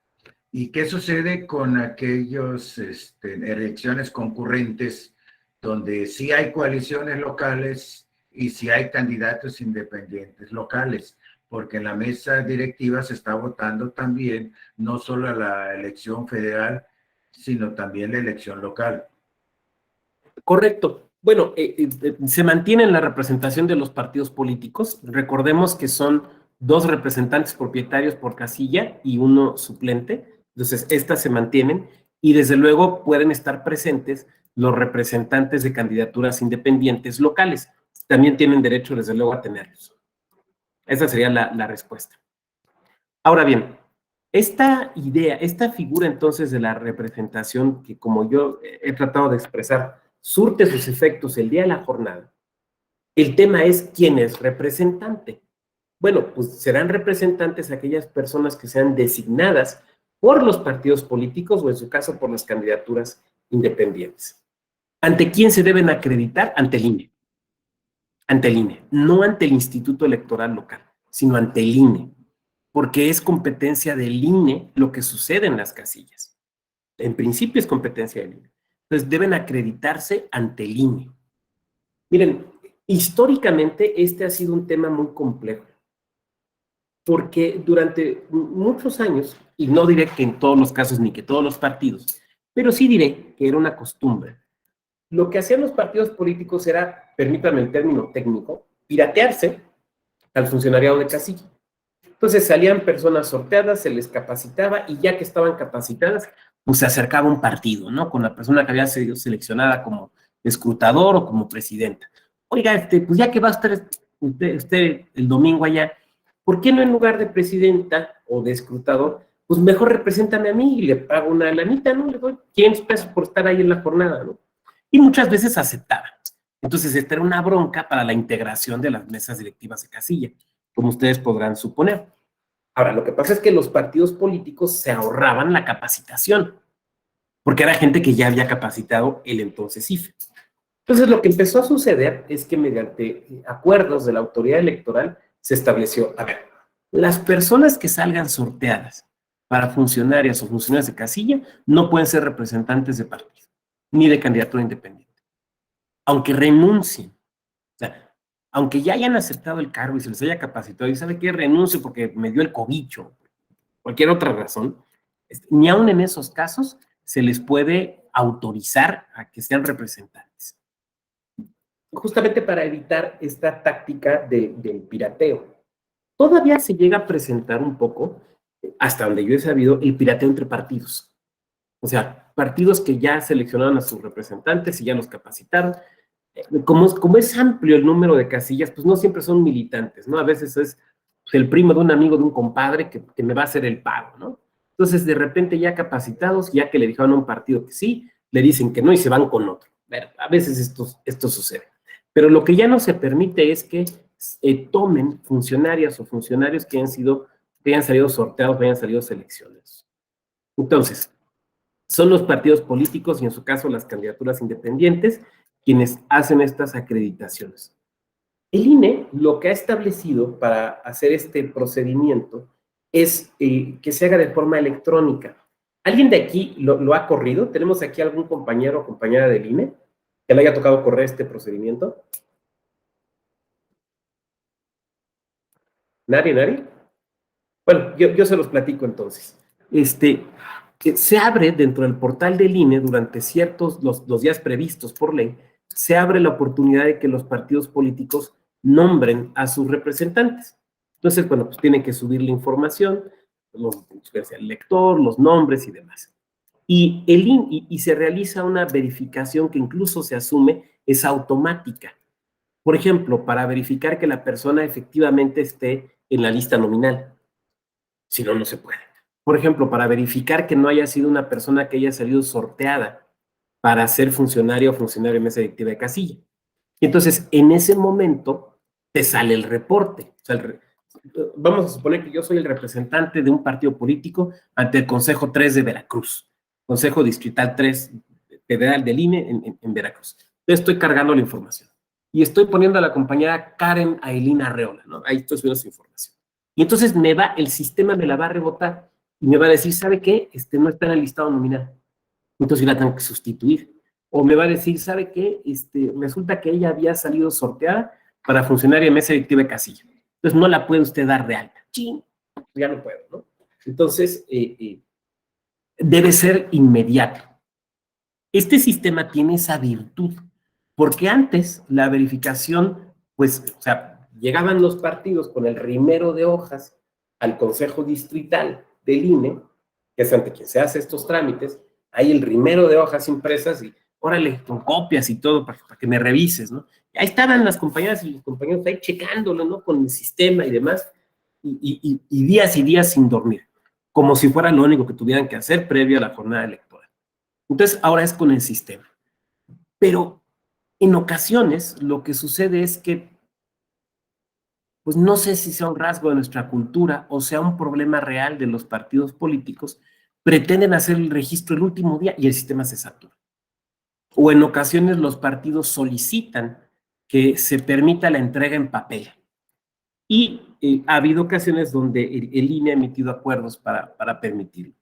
¿Y qué sucede con aquellas elecciones concurrentes donde sí hay coaliciones locales y sí hay candidatos independientes locales? Porque en la mesa directiva se está votando también no solo la elección federal, sino también la elección local. Correcto. Bueno, se mantiene la representación de los partidos políticos. Recordemos que son 2 representantes propietarios por casilla y 1 suplente. Entonces, estas se mantienen y desde luego pueden estar presentes los representantes de candidaturas independientes locales. También tienen derecho, desde luego, a tenerlos. Esa sería la respuesta. Ahora bien, esta idea, esta figura entonces de la representación que, como yo he tratado de expresar, surte sus efectos el día de la jornada. El tema es quién es representante. Bueno, pues serán representantes aquellas personas que sean designadas por los partidos políticos o en su caso por las candidaturas independientes. ¿Ante quién se deben acreditar? Ante el INE. Ante el INE, no ante el Instituto Electoral Local, sino ante el INE, porque es competencia del INE lo que sucede en las casillas. En principio es competencia del INE. Entonces deben acreditarse ante el INE. Miren, históricamente este ha sido un tema muy complejo, porque durante muchos años, y no diré que en todos los casos ni que todos los partidos, pero sí diré que era una costumbre. Lo que hacían los partidos políticos era, permítanme el término técnico, piratearse al funcionariado de casilla. Entonces salían personas sorteadas, se les capacitaba y ya que estaban capacitadas, pues se acercaba un partido, ¿no? Con la persona que había sido seleccionada como escrutador o como presidenta. Oiga, pues ya que va a estar usted el domingo allá, ¿por qué no en lugar de presidenta o de escrutador, pues mejor represéntame a mí y le pago una lanita, ¿no? Le doy 500 pesos por estar ahí en la jornada, ¿no? Y muchas veces aceptaban. Entonces, esta era una bronca para la integración de las mesas directivas de casilla, como ustedes podrán suponer. Ahora, lo que pasa es que los partidos políticos se ahorraban la capacitación, porque era gente que ya había capacitado el entonces IFE. Entonces, lo que empezó a suceder es que mediante acuerdos de la autoridad electoral se estableció, a ver, las personas que salgan sorteadas para funcionarias o funcionarios de casilla no pueden ser representantes de partido, ni de candidatura independiente, aunque renuncien. O sea, aunque ya hayan aceptado el cargo y se les haya capacitado, y sabe que renuncio porque me dio el cobicho, cualquier otra razón, ni aun en esos casos se les puede autorizar a que sean representantes. Justamente para evitar esta táctica del pirateo. Todavía se llega a presentar un poco, hasta donde yo he sabido, el pirateo entre partidos. O sea, partidos que ya seleccionaron a sus representantes y ya los capacitaron. Como es amplio el número de casillas, pues no siempre son militantes, ¿no? A veces es pues, el primo de un amigo de un compadre que me va a hacer el pago, ¿no? Entonces, de repente ya capacitados, ya que le dijeron a un partido que sí, le dicen que no y se van con otro. Bueno, a veces esto sucede. Pero lo que ya no se permite es que tomen funcionarias o funcionarios que hayan salido sorteados, que hayan salido seleccionados. Entonces, son los partidos políticos y en su caso las candidaturas independientes quienes hacen estas acreditaciones. El INE lo que ha establecido para hacer este procedimiento es que se haga de forma electrónica. ¿Alguien de aquí lo ha corrido? ¿Tenemos aquí algún compañero o compañera del INE que le haya tocado correr este procedimiento? ¿Nadie? Bueno, yo se los platico entonces. Se abre dentro del portal del INE durante los días previstos por ley, se abre la oportunidad de que los partidos políticos nombren a sus representantes. Entonces, bueno, pues tienen que subir la información, el lector, los nombres y demás. Y se realiza una verificación que incluso se asume es automática. Por ejemplo, para verificar que la persona efectivamente esté en la lista nominal. Si no, no se puede. Por ejemplo, para verificar que no haya sido una persona que haya salido sorteada para ser funcionario o funcionario en mesa directiva de casilla. Y entonces, en ese momento, te sale el reporte. O sea, vamos a suponer que yo soy el representante de un partido político ante el Consejo 3 de Veracruz, Consejo Distrital 3 Federal del INE en Veracruz. Entonces, estoy cargando la información. Y estoy poniendo a la compañera Karen Ailina Arreola, ¿no? Ahí estoy subiendo su información. Y entonces el sistema me la va a rebotar y me va a decir, ¿sabe qué? No está en el listado nominal. Entonces yo la tengo que sustituir. O me va a decir, ¿sabe qué? Resulta que ella había salido sorteada para funcionaria en mesa directiva de casilla. Entonces no la puede usted dar de alta. ¡Chin! Ya no puedo, ¿no? Entonces, debe ser inmediato. Este sistema tiene esa virtud Porque antes la verificación, pues, o sea, llegaban los partidos con el rimero de hojas al Consejo Distrital del INE, que es ante quien se hace estos trámites, hay el rimero de hojas impresas y órale, con copias y todo para que me revises, ¿no? Y ahí estaban las compañeras y los compañeros ahí checándolo, ¿no? Con el sistema y demás, y días y días sin dormir, como si fuera lo único que tuvieran que hacer previo a la jornada electoral. Entonces, ahora es con el sistema. Pero en ocasiones lo que sucede es que, pues no sé si sea un rasgo de nuestra cultura o sea un problema real de los partidos políticos, pretenden hacer el registro el último día y el sistema se satura. O en ocasiones los partidos solicitan que se permita la entrega en papel. Y ha habido ocasiones donde el INE ha emitido acuerdos para permitirlo.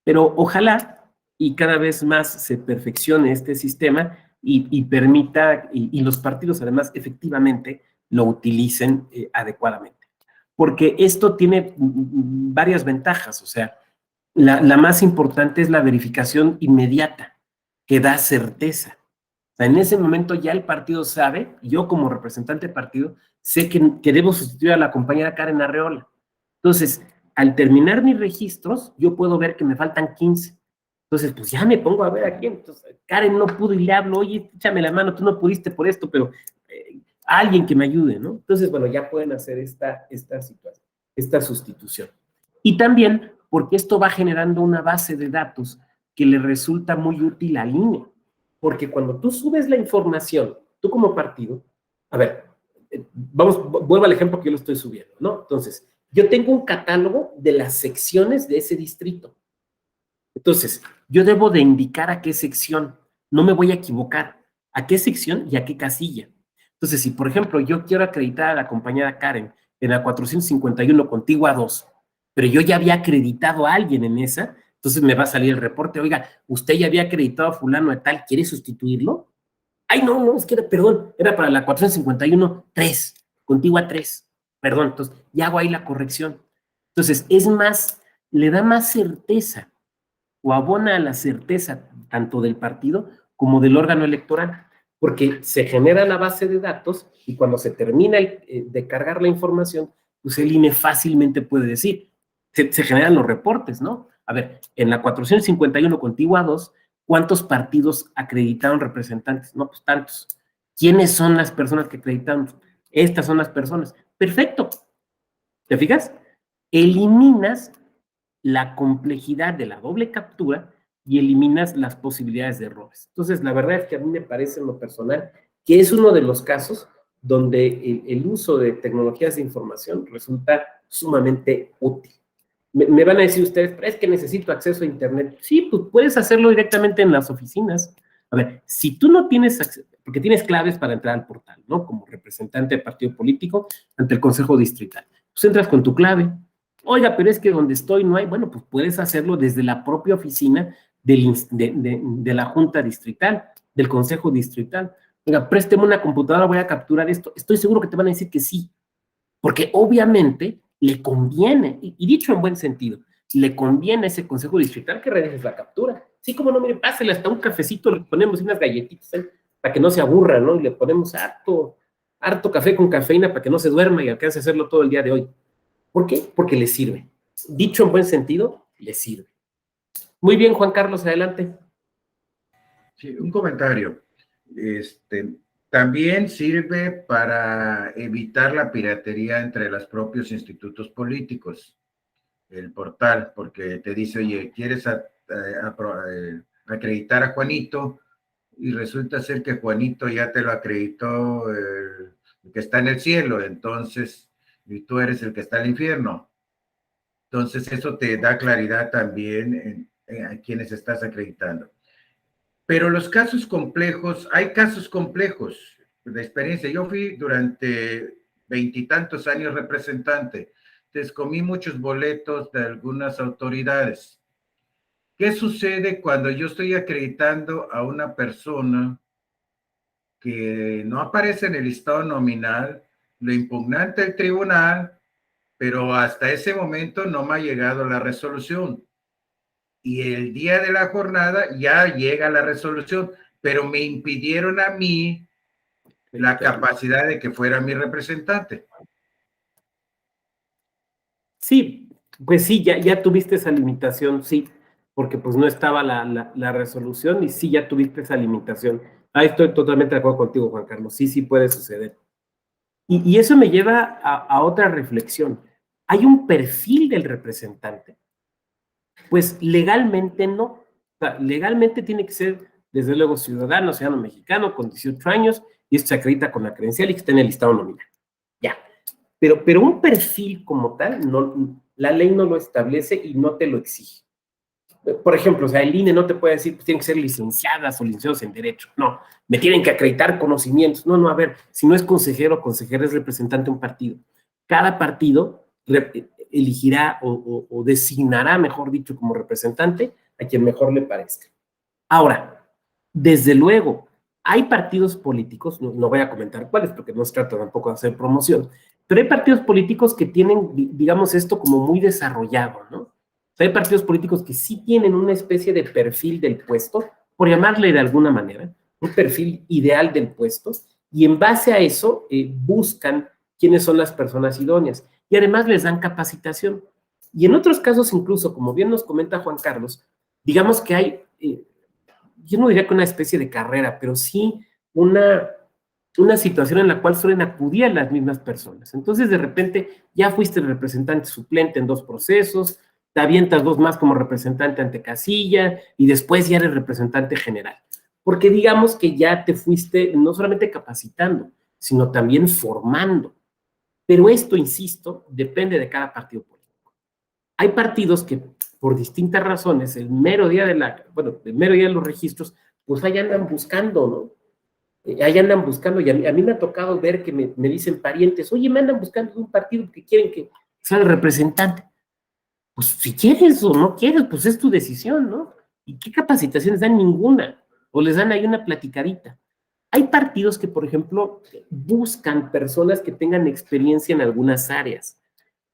Pero ojalá y cada vez más se perfeccione este sistema y permita, y los partidos además efectivamente lo utilicen adecuadamente. Porque esto tiene varias ventajas, o sea, la más importante es la verificación inmediata, que da certeza. O sea, en ese momento ya el partido sabe, yo como representante del partido, sé que debo sustituir a la compañera Karen Arreola. Entonces, al terminar mis registros, yo puedo ver que me faltan 15. Entonces, pues ya me pongo a ver a quién. Entonces, Karen no pudo y le hablo, oye, échame la mano, tú no pudiste por esto, pero alguien que me ayude, ¿no? Entonces, bueno, ya pueden hacer esta situación, esta sustitución. Y también porque esto va generando una base de datos que le resulta muy útil al INE. Porque cuando tú subes la información, tú como partido, a ver, vuelvo al ejemplo que yo lo estoy subiendo, ¿no? Entonces, yo tengo un catálogo de las secciones de ese distrito. Entonces, yo debo de indicar a qué sección, no me voy a equivocar, a qué sección y a qué casilla. Entonces, si por ejemplo yo quiero acreditar a la compañera Karen en la 451 contigua 2, pero yo ya había acreditado a alguien en esa, entonces me va a salir el reporte, oiga, usted ya había acreditado a fulano de tal, ¿quiere sustituirlo? Ay, no, no, es que era, perdón, era para la 451 3, contigua 3, perdón, entonces ya hago ahí la corrección. Entonces, es más, le da más certeza o abona a la certeza tanto del partido como del órgano electoral, porque se genera la base de datos y cuando se termina de cargar la información, pues el INE fácilmente puede decir, se generan los reportes, ¿no? A ver, en la 451 contigua 2, ¿cuántos partidos acreditaron representantes? No, pues tantos. ¿Quiénes son las personas que acreditaron? Estas son las personas. Perfecto. ¿Te fijas? Eliminas la complejidad de la doble captura y eliminas las posibilidades de errores. Entonces, la verdad es que a mí me parece en lo personal que es uno de los casos donde el uso de tecnologías de información resulta sumamente útil. Me van a decir ustedes, pero es que necesito acceso a Internet. Sí, pues puedes hacerlo directamente en las oficinas. A ver, si tú no tienes acceso, porque tienes claves para entrar al portal, ¿no? Como representante de partido político ante el Consejo Distrital. Pues entras con tu clave. Oiga, pero es que donde estoy no hay. Bueno, pues puedes hacerlo desde la propia oficina de la Junta Distrital, del Consejo Distrital. Oiga, présteme una computadora, voy a capturar esto. Estoy seguro que te van a decir que sí, porque obviamente le conviene, y dicho en buen sentido, le conviene a ese consejo distrital que realices la captura. Sí, como no, mire, pásale hasta un cafecito, le ponemos unas galletitas para que no se aburra, ¿no? Y le ponemos harto café con cafeína para que no se duerma y alcance a hacerlo todo el día de hoy. ¿Por qué? Porque le sirve. Dicho en buen sentido, le sirve. Muy bien, Juan Carlos, adelante. Sí, un comentario. También sirve para evitar la piratería entre los propios institutos políticos, el portal, porque te dice, oye, ¿quieres acreditar a Juanito? Y resulta ser que Juanito ya te lo acreditó, el que está en el cielo, entonces, y tú eres el que está en el infierno. Entonces, eso te da claridad también a quienes estás acreditando. Pero los casos complejos, hay casos complejos de experiencia. Yo fui durante 20 y tantos años representante, entonces comí muchos boletos de algunas autoridades. ¿Qué sucede cuando yo estoy acreditando a una persona que no aparece en el listado nominal, lo impugnante el tribunal, pero hasta ese momento no me ha llegado la resolución? Y el día de la jornada ya llega la resolución, pero me impidieron a mí la capacidad de que fuera mi representante. Sí, pues sí, ya tuviste esa limitación, sí, porque pues no estaba la resolución y sí, ya tuviste esa limitación. Ahí estoy totalmente de acuerdo contigo, Juan Carlos, sí puede suceder. Y eso me lleva a otra reflexión. ¿Hay un perfil del representante? Pues legalmente no. O sea, legalmente tiene que ser, desde luego, ciudadano mexicano, con 18 años, y esto se acredita con la credencial y que está en el listado nominal. Ya. Pero un perfil como tal, no, la ley no lo establece y no te lo exige. Por ejemplo, o sea, el INE no te puede decir, pues tienen que ser licenciadas o licenciados en Derecho. No, me tienen que acreditar conocimientos. No, a ver, si no es consejero o consejera, es representante de un partido. Cada partido elegirá o designará, mejor dicho, como representante a quien mejor le parezca. Ahora, desde luego, hay partidos políticos, no voy a comentar cuáles porque no se trata tampoco de hacer promoción, pero hay partidos políticos que tienen, digamos, esto como muy desarrollado, ¿no? O sea, hay partidos políticos que sí tienen una especie de perfil del puesto, por llamarle de alguna manera, un perfil ideal del puesto, y en base a eso buscan quiénes son las personas idóneas, y además les dan capacitación. Y en otros casos, incluso, como bien nos comenta Juan Carlos, digamos que hay, yo no diría que una especie de carrera, pero sí una situación en la cual suelen acudir a las mismas personas. Entonces, de repente, ya fuiste el representante suplente en 2 procesos, te avientas 2 más como representante ante casilla y después ya eres representante general. Porque digamos que ya te fuiste no solamente capacitando, sino también formando. Pero esto, insisto, depende de cada partido político. Hay partidos que, por distintas razones, el mero día de los registros, pues ahí andan buscando, ¿no? Ahí andan buscando, y a mí me ha tocado ver que me dicen parientes, oye, me andan buscando de un partido que quieren que sea el representante. Pues si quieres o no quieres, pues es tu decisión, ¿no? ¿Y qué capacitaciones dan? Ninguna. O les dan ahí una platicadita. Hay partidos que, por ejemplo, buscan personas que tengan experiencia en algunas áreas.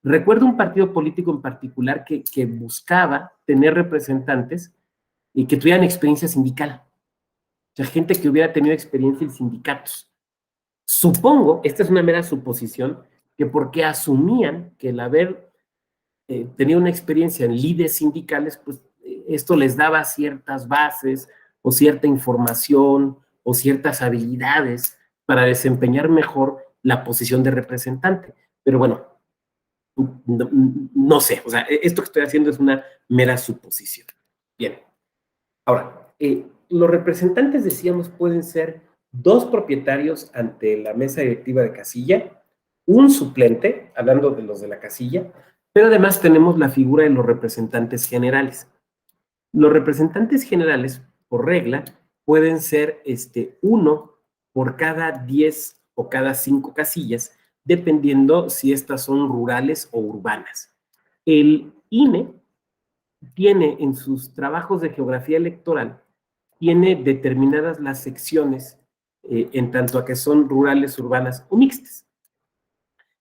Recuerdo un partido político en particular que buscaba tener representantes y que tuvieran experiencia sindical. O sea, gente que hubiera tenido experiencia en sindicatos. Supongo, esta es una mera suposición, que porque asumían que el haber tenido una experiencia en lides sindicales, pues esto les daba ciertas bases o cierta información o ciertas habilidades para desempeñar mejor la posición de representante. Pero bueno, no sé, o sea, esto que estoy haciendo es una mera suposición. Bien, ahora, los representantes, decíamos, pueden ser 2 propietarios ante la mesa directiva de casilla, un suplente, hablando de los de la casilla, pero además tenemos la figura de los representantes generales. Los representantes generales, por regla, pueden ser 1 por cada 10 o cada 5 casillas, dependiendo si estas son rurales o urbanas. El INE tiene en sus trabajos de geografía electoral, tiene determinadas las secciones en tanto a que son rurales, urbanas o mixtas.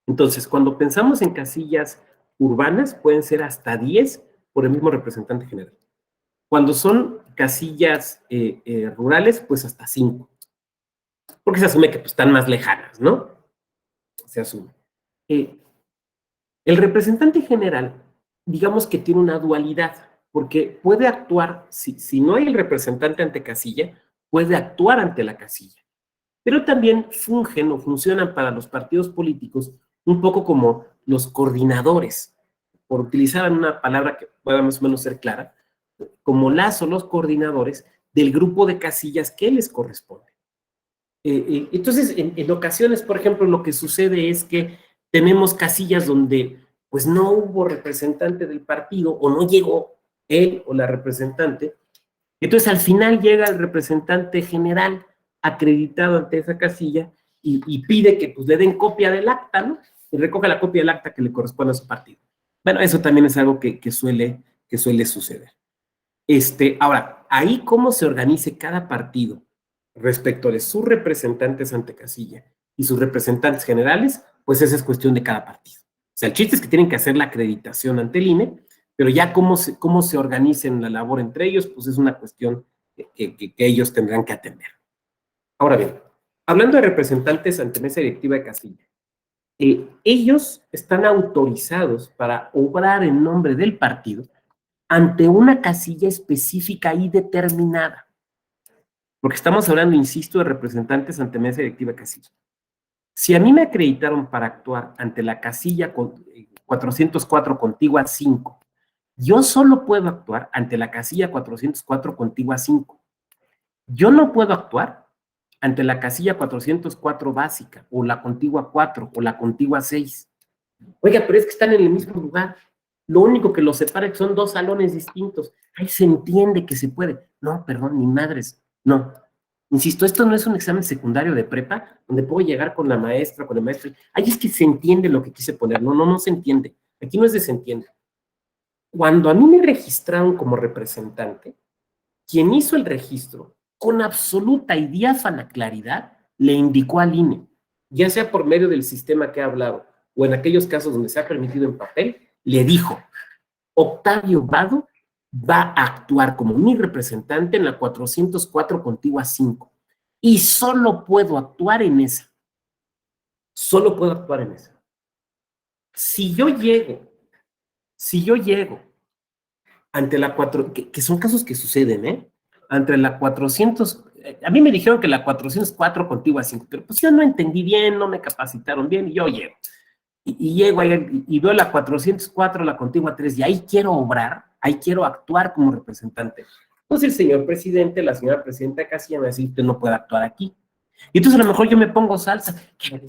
Entonces, cuando pensamos en casillas urbanas, pueden ser hasta 10 por el mismo representante general. Cuando son casillas rurales, pues hasta 5. Porque se asume que pues, están más lejanas, ¿no? Se asume. El representante general, digamos que tiene una dualidad, porque puede actuar, si no hay el representante ante casilla, puede actuar ante la casilla. Pero también fungen o funcionan para los partidos políticos un poco como los coordinadores, por utilizar una palabra que pueda más o menos ser clara, como las o los coordinadores del grupo de casillas que les corresponde. Entonces, en ocasiones, por ejemplo, lo que sucede es que tenemos casillas donde pues no hubo representante del partido o no llegó él o la representante. Entonces, al final llega el representante general acreditado ante esa casilla y pide que pues, le den copia del acta, ¿no? Y recoge la copia del acta que le corresponde a su partido. Bueno, eso también es algo que suele suceder. Ahora, ahí cómo se organice cada partido respecto de sus representantes ante casilla y sus representantes generales, pues esa es cuestión de cada partido. O sea, el chiste es que tienen que hacer la acreditación ante el INE, pero ya cómo se organicen la labor entre ellos, pues es una cuestión que ellos tendrán que atender. Ahora bien, Hablando de representantes ante mesa directiva de casilla, ellos están autorizados para obrar en nombre del partido ante una casilla específica y determinada. Porque estamos hablando, insisto, de representantes ante mesa directiva de casilla. Si a mí me acreditaron para actuar ante la casilla 404 contigua 5, yo solo puedo actuar ante la casilla 404 contigua 5. Yo no puedo actuar ante la casilla 404 básica, o la contigua 4, o la contigua 6. Oiga, pero es que están en el mismo lugar. Lo único que los separa son 2 salones distintos. Ahí se entiende que se puede. No, perdón, ni madres. No. Insisto, esto no es un examen secundario de prepa donde puedo llegar con la maestra, con el maestro. Ahí es que se entiende lo que quise poner. No se entiende. Aquí no es de se entiende. Cuando a mí me registraron como representante, quien hizo el registro, con absoluta y diáfana claridad, le indicó al INE, ya sea por medio del sistema que ha hablado, o en aquellos casos donde se ha permitido en papel, le dijo, Octavio Vado va a actuar como mi representante en la 404 contigua 5, y solo puedo actuar en esa. Solo puedo actuar en esa. Si yo llego ante la 4, que son casos que suceden, ante la 400, a mí me dijeron que la 404 contigua 5, pero pues yo no entendí bien, no me capacitaron bien, y yo llego. Y llego ahí y veo la 404, la contigua 3, y ahí quiero obrar, ahí quiero actuar como representante. Entonces el señor presidente, la señora presidenta Casilla me va a decir, usted no puede actuar aquí. Y entonces a lo mejor yo me pongo salsa, que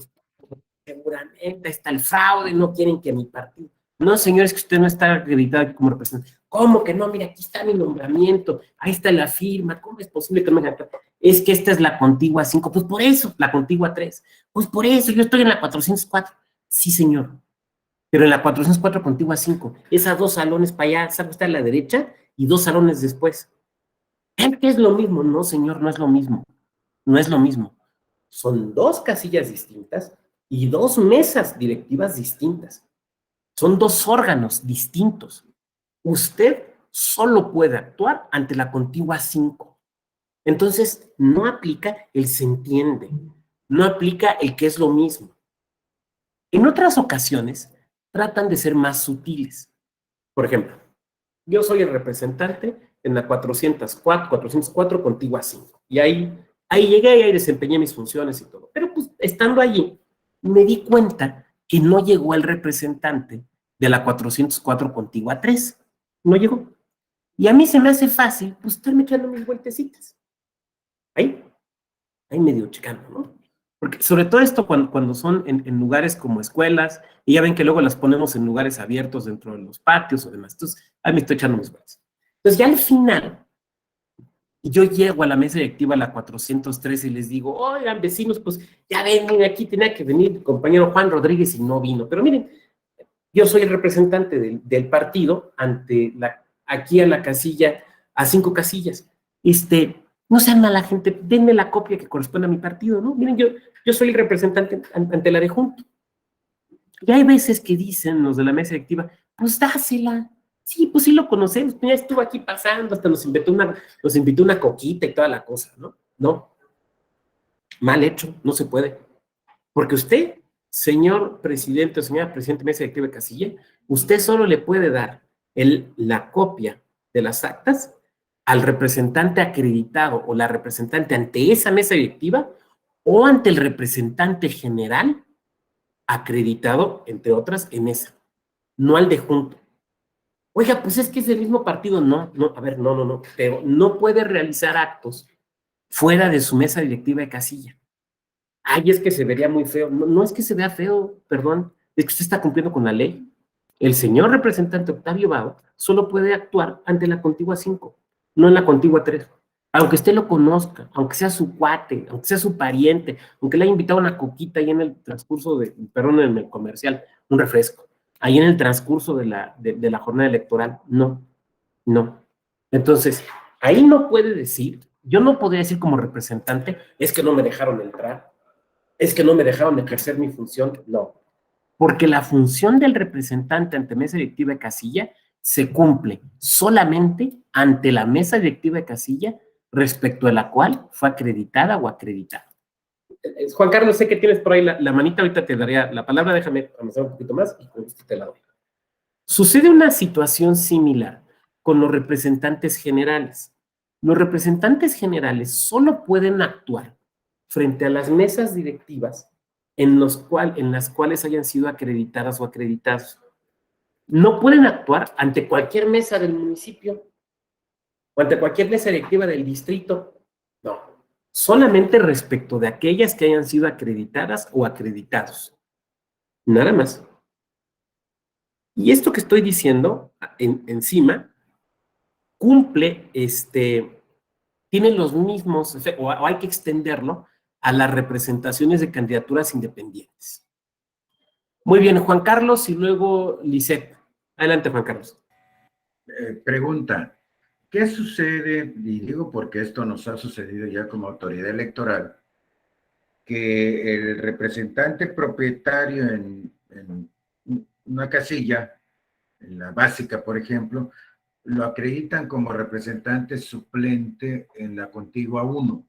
seguramente está el fraude, no quieren que mi partido. No, señores, que usted no está acreditado aquí como representante. ¿Cómo que no? Mira, aquí está mi nombramiento, ahí está la firma, ¿cómo es posible que no me hagan? Es que esta es la contigua 5, pues por eso, la contigua 3, pues por eso, yo estoy en la 404. Sí, señor, pero en la 404 contigua 5, esas 2 salones para allá, ¿sabe usted a la derecha? Y 2 salones después. ¿Qué es lo mismo? No, señor, no es lo mismo. No es lo mismo. Son 2 casillas distintas y 2 mesas directivas distintas. Son 2 órganos distintos. Usted solo puede actuar ante la contigua 5. Entonces, no aplica el se entiende. No aplica el que es lo mismo. En otras ocasiones, tratan de ser más sutiles. Por ejemplo, yo soy el representante en la 404 contigua 5. Y ahí llegué y ahí desempeñé mis funciones y todo. Pero pues estando allí, me di cuenta que no llegó el representante de la 404 contigua 3. No llegó. Y a mí se me hace fácil, pues, estarme echando mis vueltecitas. Ahí medio checando, ¿no? Porque sobre todo esto cuando son en lugares como escuelas, y ya ven que luego las ponemos en lugares abiertos dentro de los patios o demás. Entonces, ahí me estoy echando mis vueltas. Entonces, ya al final, yo llego a la mesa directiva a la 403 y les digo, oigan, vecinos, pues ya ven, miren, aquí tenía que venir el compañero Juan Rodríguez y no vino. Pero miren, yo soy el representante del partido aquí a la casilla, a 5 casillas. No sean mala gente, denme la copia que corresponde a mi partido, ¿no? Miren, yo soy el representante ante la de junto. Y hay veces que dicen los de la mesa directiva, pues dásela. Sí, pues sí lo conocemos, ya estuvo aquí pasando, hasta nos invitó una coquita y toda la cosa, ¿no? No, mal hecho, no se puede. Porque usted, señor presidente o señora presidente de mesa directiva de casilla, usted solo le puede dar la copia de las actas al representante acreditado o la representante ante esa mesa directiva o ante el representante general acreditado, entre otras, en esa, no al de junto. Oiga, pues es que es del mismo partido. No, a ver, no, pero no puede realizar actos fuera de su mesa directiva de casilla. Ay, es que se vería muy feo. No es que se vea feo, perdón, es que usted está cumpliendo con la ley. El señor representante Octavio Vado solo puede actuar ante la contigua 5, no en la contigua 3. Aunque usted lo conozca, aunque sea su cuate, aunque sea su pariente, aunque le haya invitado una coquita ahí en el transcurso perdón, en el comercial, un refresco, ahí en el transcurso de la jornada electoral. No. Entonces, ahí no puede decir, yo no podría decir como representante, es que no me dejaron entrar, es que no me dejaron ejercer mi función. No, porque la función del representante ante mesa directiva de casilla se cumple solamente ante la mesa directiva de casilla respecto a la cual fue acreditada o acreditado. Juan Carlos, sé que tienes por ahí la manita, ahorita te daría la palabra, déjame avanzar un poquito más y con gusto te la doy. Sucede una situación similar con los representantes generales. Los representantes generales solo pueden actuar frente a las mesas directivas en las cuales hayan sido acreditadas o acreditados. No pueden actuar ante cualquier mesa del municipio o ante cualquier mesa directiva del distrito. No, solamente respecto de aquellas que hayan sido acreditadas o acreditados. Nada más. Y esto que estoy diciendo encima cumple, tiene los mismos, o hay que extenderlo a las representaciones de candidaturas independientes. Muy bien, Juan Carlos y luego Lisette. Adelante, Juan Carlos. Pregunta, ¿qué sucede? Y digo porque esto nos ha sucedido ya como autoridad electoral, que el representante propietario en una casilla, en la básica, por ejemplo, lo acreditan como representante suplente en la contigua 1.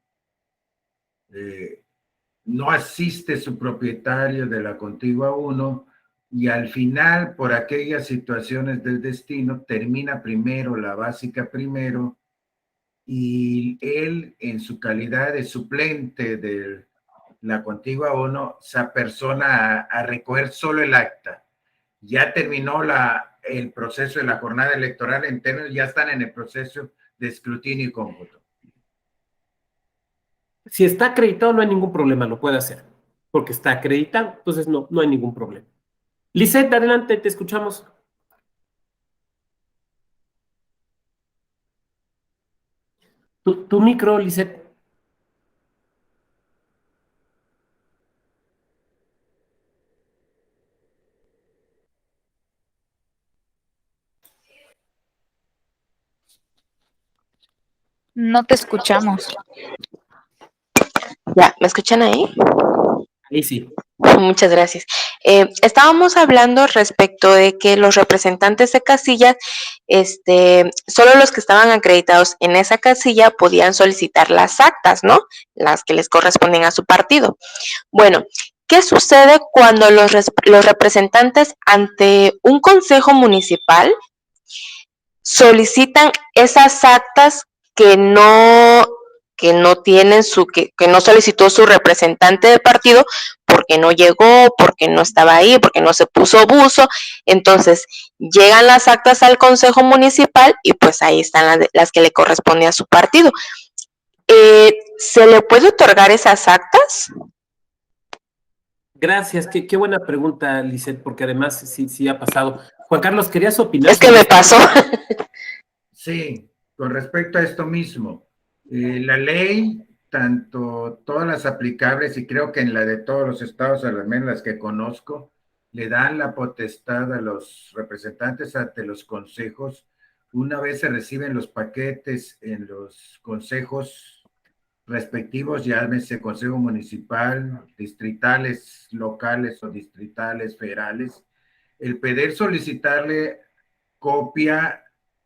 No asiste su propietario de la contigua 1 y al final, por aquellas situaciones del destino, termina primero la básica primero y él, en su calidad de suplente de la contigua 1, se apersona a recoger solo el acta. Ya terminó el proceso de la jornada electoral en términos, ya están en el proceso de escrutinio y cómputo. Si está acreditado, no hay ningún problema, lo puede hacer. Porque está acreditado, entonces no hay ningún problema. Lisette, adelante, te escuchamos. Tu micro, Lisette. No te escuchamos. Ya, ¿me escuchan ahí? Ahí sí. Muchas gracias. Estábamos hablando respecto de que los representantes de casillas, solo los que estaban acreditados en esa casilla podían solicitar las actas, ¿no? Las que les corresponden a su partido. Bueno, ¿qué sucede cuando los representantes ante un consejo municipal solicitan esas actas que no tienen que no solicitó su representante de partido porque no llegó, porque no estaba ahí, porque no se puso buzo? Entonces llegan las actas al consejo municipal y pues ahí están las que le corresponden a su partido. ¿Se le puede otorgar esas actas? Gracias, qué buena pregunta, Lisette, porque además sí ha pasado. Juan Carlos, ¿querías opinar? Es que me pasó. Sí, con respecto a esto mismo, la ley, tanto todas las aplicables y creo que en la de todos los estados, al menos las que conozco, le dan la potestad a los representantes ante los consejos. Una vez se reciben los paquetes en los consejos respectivos, llámese consejo municipal, distritales, locales o distritales, federales, el poder solicitarle copia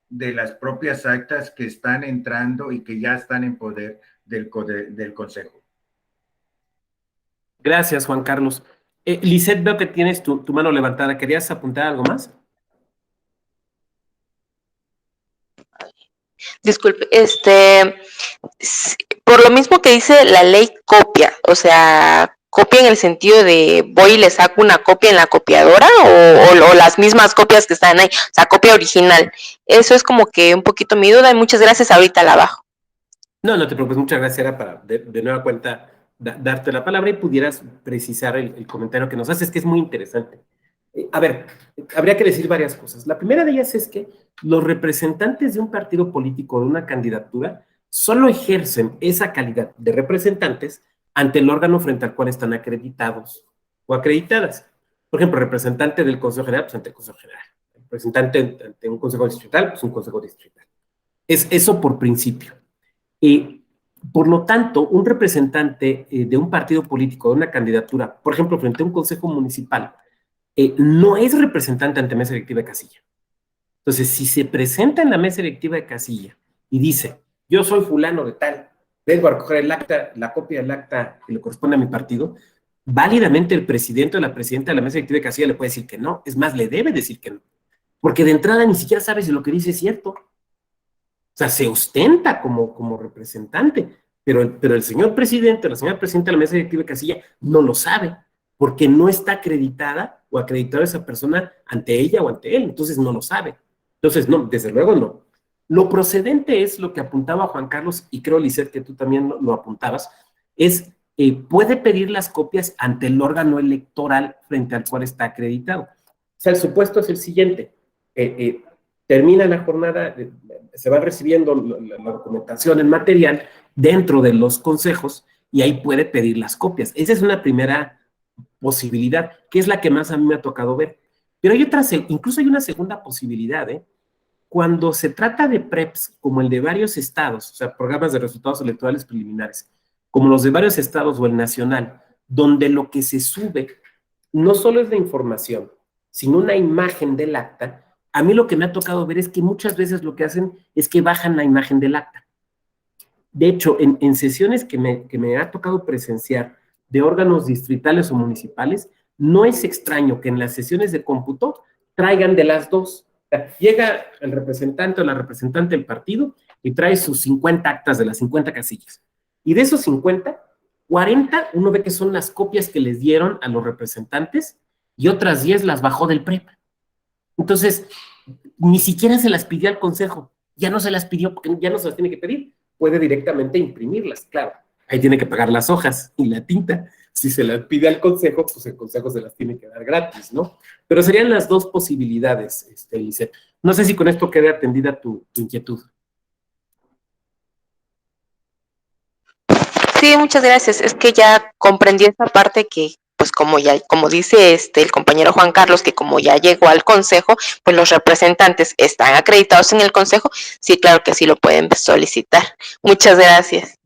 de las propias actas que están entrando y que ya están en poder del consejo. Gracias, Juan Carlos. Lisette, veo que tienes tu mano levantada. ¿Querías apuntar algo más? Disculpe, por lo mismo que dice la ley copia, o sea, copia en el sentido de voy y le saco una copia en la copiadora o las mismas copias que están ahí, o sea, copia original. Eso es como que un poquito mi duda y muchas gracias, ahorita la bajo. No te preocupes, muchas gracias. Era para de nueva cuenta darte la palabra y pudieras precisar el comentario que nos haces, que es muy interesante. A ver, habría que decir varias cosas. La primera de ellas es que los representantes de un partido político o de una candidatura solo ejercen esa calidad de representantes ante el órgano frente al cual están acreditados o acreditadas. Por ejemplo, representante del Consejo General, pues ante el Consejo General. Representante ante un Consejo Distrital, pues un Consejo Distrital. Es eso por principio. Por lo tanto, un representante de un partido político, de una candidatura, por ejemplo, frente a un Consejo Municipal, no es representante ante mesa directiva de casilla. Entonces, si se presenta en la mesa directiva de casilla y dice, yo soy fulano de tal, vengo a recoger el acta, la copia del acta que le corresponde a mi partido, válidamente el presidente o la presidenta de la mesa directiva de casilla le puede decir que no, es más, le debe decir que no, porque de entrada ni siquiera sabe si lo que dice es cierto. O sea, se ostenta como representante, pero el señor presidente, la señora presidenta de la mesa directiva de casilla no lo sabe, porque no está acreditada o acreditada esa persona ante ella o ante él, entonces no lo sabe. Entonces, no, desde luego no. Lo procedente es lo que apuntaba Juan Carlos, y creo, Lisette, que tú también lo apuntabas, es, puede pedir las copias ante el órgano electoral frente al cual está acreditado. O sea, el supuesto es el siguiente, termina la jornada, se va recibiendo la documentación, el material, dentro de los consejos, y ahí puede pedir las copias. Esa es una primera posibilidad, que es la que más a mí me ha tocado ver. Pero hay otras, incluso hay una segunda posibilidad, cuando se trata de PREPs, como el de varios estados, o sea, programas de resultados electorales preliminares, como los de varios estados o el nacional, donde lo que se sube no solo es la información, sino una imagen del acta, a mí lo que me ha tocado ver es que muchas veces lo que hacen es que bajan la imagen del acta. De hecho, en sesiones que me ha tocado presenciar de órganos distritales o municipales, no es extraño que en las sesiones de cómputo traigan de las dos. O sea, llega el representante o la representante del partido y trae sus 50 actas de las 50 casillas. Y de esos 50, 40 uno ve que son las copias que les dieron a los representantes y otras 10 las bajó del PREP. Entonces, ni siquiera se las pidió al consejo. Ya no se las pidió porque ya no se las tiene que pedir. Puede directamente imprimirlas, claro. Ahí tiene que pagar las hojas y la tinta. Si se las pide al consejo, pues el consejo se las tiene que dar gratis, ¿no? Pero serían las dos posibilidades, Lisette. No sé si con esto quede atendida tu inquietud. Sí, muchas gracias. Es que ya comprendí esa parte que, pues como dice el compañero Juan Carlos, que como ya llegó al consejo, pues los representantes están acreditados en el consejo, sí, claro que sí lo pueden solicitar. Muchas gracias.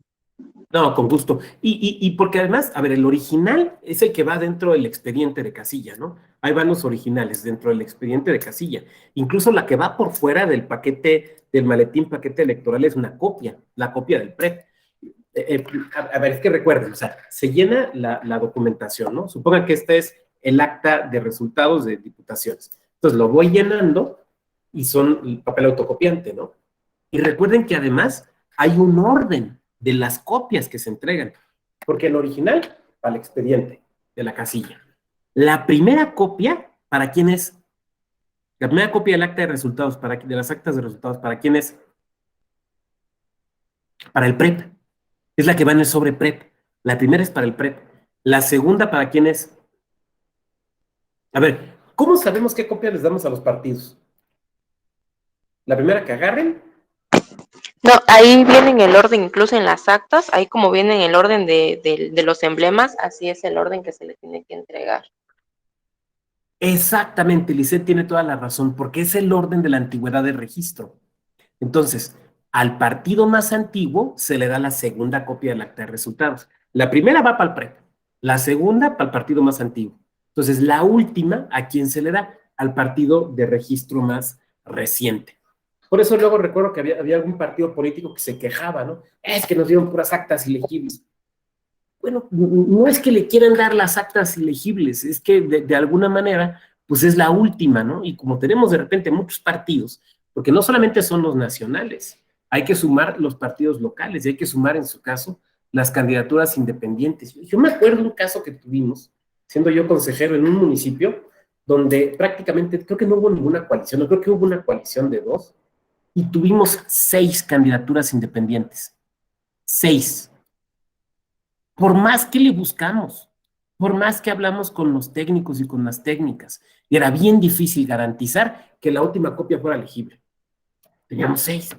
No, con gusto. Y porque además, a ver, el original es el que va dentro del expediente de casilla, ¿no? Ahí van los originales dentro del expediente de casilla. Incluso la que va por fuera del paquete, del maletín paquete electoral es una copia, la copia del PREP. A ver, es que recuerden, o sea, se llena la documentación, ¿no? Supongan que este es el acta de resultados de diputaciones. Entonces lo voy llenando y son el papel autocopiante, ¿no? Y recuerden que además hay un orden de las copias que se entregan, porque el original para el expediente de la casilla. La primera copia, ¿para quién es? La primera copia del acta de resultados, de las actas de resultados, ¿para quién es? Para el PREP. Es la que va en el sobre PREP. La primera es para el PREP. La segunda, ¿para quién es? A ver, ¿cómo sabemos qué copia les damos a los partidos? La primera que agarren. No, ahí viene en el orden, incluso en las actas, ahí como viene en el orden de los emblemas, así es el orden que se le tiene que entregar. Exactamente, Lisette tiene toda la razón, porque es el orden de la antigüedad del registro. Entonces, al partido más antiguo se le da la segunda copia del acta de resultados. La primera va para el PREP, la segunda para el partido más antiguo. Entonces, la última, ¿a quién se le da? Al partido de registro más reciente. Por eso luego recuerdo que había algún partido político que se quejaba, ¿no? Es que nos dieron puras actas ilegibles. Bueno, no es que le quieran dar las actas ilegibles, es que de alguna manera, pues es la última, ¿no? Y como tenemos de repente muchos partidos, porque no solamente son los nacionales, hay que sumar los partidos locales y hay que sumar, en su caso, las candidaturas independientes. Yo me acuerdo de un caso que tuvimos, siendo yo consejero en un municipio, donde prácticamente creo que no hubo ninguna coalición, no creo que hubo una coalición de dos, y tuvimos 6 candidaturas independientes. 6. Por más que le buscamos, por más que hablamos con los técnicos y con las técnicas, era bien difícil garantizar que la última copia fuera legible. Teníamos 6.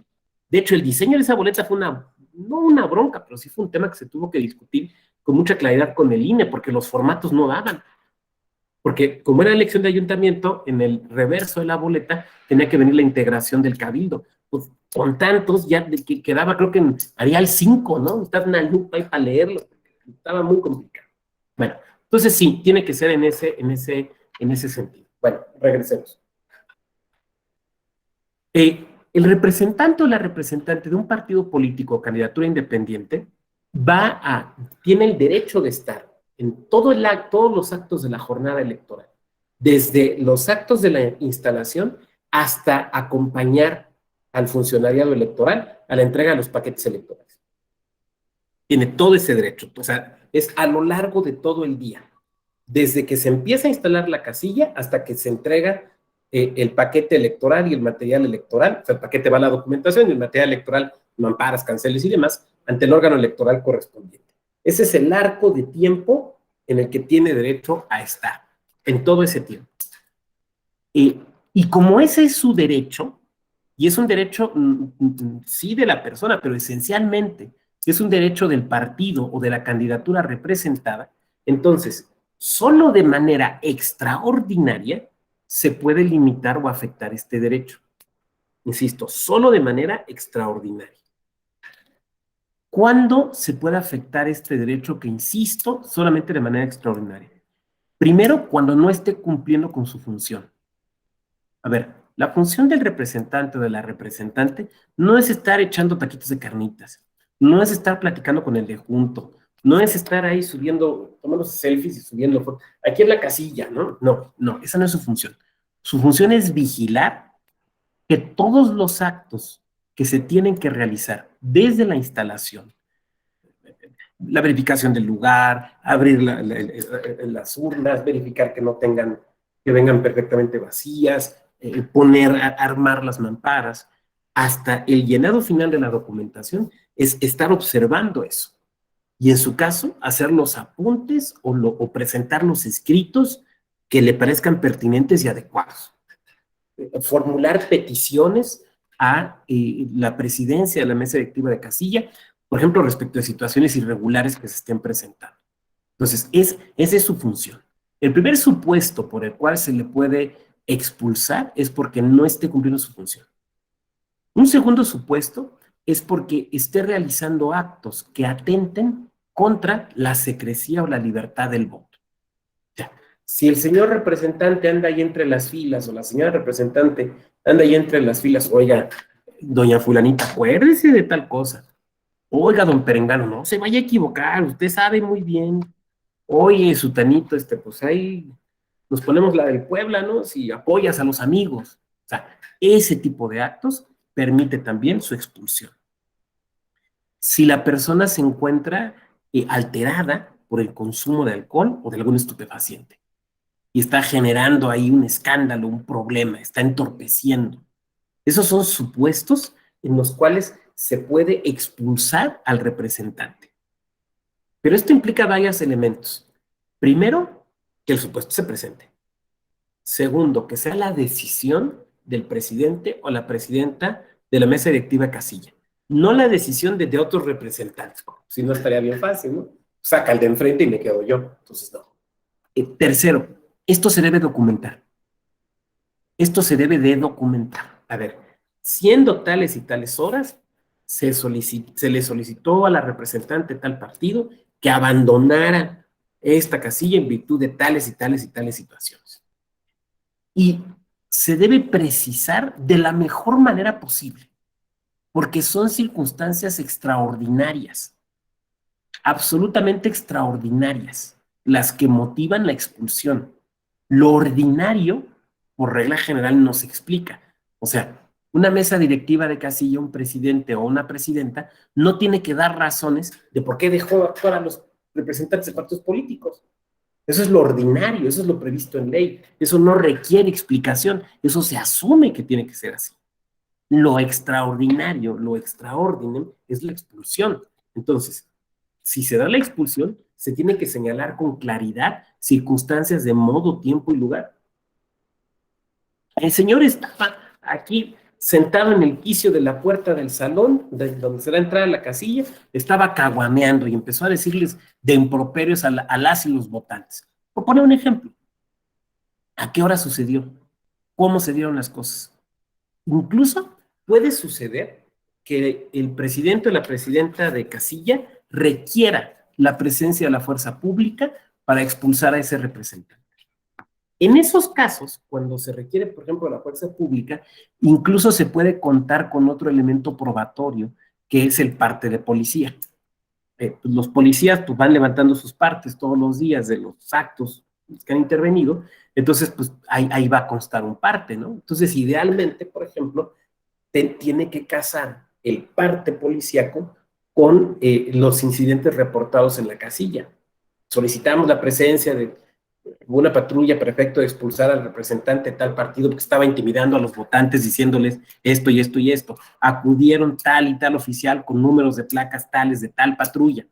De hecho, el diseño de esa boleta fue no una bronca, pero sí fue un tema que se tuvo que discutir con mucha claridad con el INE, porque los formatos no daban. Porque como era elección de ayuntamiento, en el reverso de la boleta tenía que venir la integración del cabildo. Pues con tantos, ya que quedaba, creo que haría el 5, ¿no? Estaba una lupa ahí para leerlo. Estaba muy complicado. Bueno, entonces sí, tiene que ser en ese sentido. Bueno, regresemos. El representante o la representante de un partido político o candidatura independiente tiene el derecho de estar en todos los actos de la jornada electoral, desde los actos de la instalación hasta acompañar al funcionariado electoral a la entrega de los paquetes electorales. Tiene todo ese derecho, o sea, es a lo largo de todo el día, desde que se empieza a instalar la casilla hasta que se entrega el paquete electoral y el material electoral. O sea, el paquete va a la documentación y el material electoral, mamparas, canceles y demás, ante el órgano electoral correspondiente. Ese es el arco de tiempo en el que tiene derecho a estar, en todo ese tiempo. Y como ese es su derecho, y es un derecho, sí, de la persona, pero esencialmente es un derecho del partido o de la candidatura representada, entonces, solo de manera extraordinaria se puede limitar o afectar este derecho. Insisto, solo de manera extraordinaria. ¿Cuándo se puede afectar este derecho que, insisto, solamente de manera extraordinaria? Primero, cuando no esté cumpliendo con su función. A ver, la función del representante o de la representante no es estar echando taquitos de carnitas, no es estar platicando con el de junto, no es estar ahí subiendo, tomando selfies y subiendo fotos. Aquí en la casilla, ¿no? No, esa no es su función. Su función es vigilar que todos los actos que se tienen que realizar desde la instalación, la verificación del lugar, abrir las urnas, verificar que no tengan, que vengan perfectamente vacías, armar las mamparas, hasta el llenado final de la documentación, es estar observando eso. Y en su caso, hacer los apuntes o presentar los escritos que le parezcan pertinentes y adecuados. Formular peticiones a la presidencia de la mesa directiva de casilla, por ejemplo, respecto de situaciones irregulares que se estén presentando. Entonces, esa es su función. El primer supuesto por el cual se le puede expulsar es porque no esté cumpliendo su función. Un segundo supuesto es porque esté realizando actos que atenten contra la secrecía o la libertad del voto. O sea, si el señor representante anda ahí entre las filas o la señora representante anda ahí entre las filas, oiga, doña fulanita, acuérdese de tal cosa. Oiga, don Perengano, no se vaya a equivocar, usted sabe muy bien. Oye, sutanito, pues ahí nos ponemos la del Puebla, ¿no? Si apoyas a los amigos. O sea, ese tipo de actos permite también su expulsión. Si la persona se encuentra alterada por el consumo de alcohol o de algún estupefaciente y está generando ahí un escándalo, un problema, está entorpeciendo. Esos son supuestos en los cuales se puede expulsar al representante. Pero esto implica varios elementos. Primero, que el supuesto se presente. Segundo, que sea la decisión del presidente o la presidenta de la mesa directiva casilla. No la decisión de otros representantes. Si no, estaría bien fácil, ¿no? Saca el de enfrente y me quedo yo. Entonces, no. Tercero, esto se debe documentar. Esto se debe de documentar. A ver, siendo tales y tales horas, se le solicitó a la representante de tal partido que abandonara esta casilla en virtud de tales y tales y tales situaciones. Y se debe precisar de la mejor manera posible, porque son circunstancias extraordinarias, absolutamente extraordinarias, las que motivan la expulsión. Lo ordinario, por regla general, no se explica. O sea, una mesa directiva de casilla, un presidente o una presidenta, no tiene que dar razones de por qué dejó actuar a los representantes de partidos políticos. Eso es lo ordinario, eso es lo previsto en ley. Eso no requiere explicación, eso se asume que tiene que ser así. Lo extraordinario, lo extraordinario es la expulsión. Entonces, si se da la expulsión, se tiene que señalar con claridad circunstancias de modo, tiempo y lugar. El señor estaba aquí sentado en el quicio de la puerta del salón, donde se da entrada a la casilla, estaba caguameando y empezó a decirles de improperios a las y los votantes. Por poner un ejemplo, ¿a qué hora sucedió? ¿Cómo se dieron las cosas? Incluso puede suceder que el presidente o la presidenta de casilla requiera la presencia de la fuerza pública para expulsar a ese representante. En esos casos, cuando se requiere, por ejemplo, la fuerza pública, incluso se puede contar con otro elemento probatorio, que es el parte de policía. pues los policías pues, van levantando sus partes todos los días de los actos que han intervenido, entonces pues ahí va a constar un parte, ¿no? Entonces idealmente, por ejemplo, tiene que casar el parte policíaco con los incidentes reportados en la casilla. Solicitamos la presencia de una patrulla para efecto de expulsar al representante de tal partido porque estaba intimidando a los votantes diciéndoles esto y esto y esto. Acudieron tal y tal oficial con números de placas tales de tal patrulla.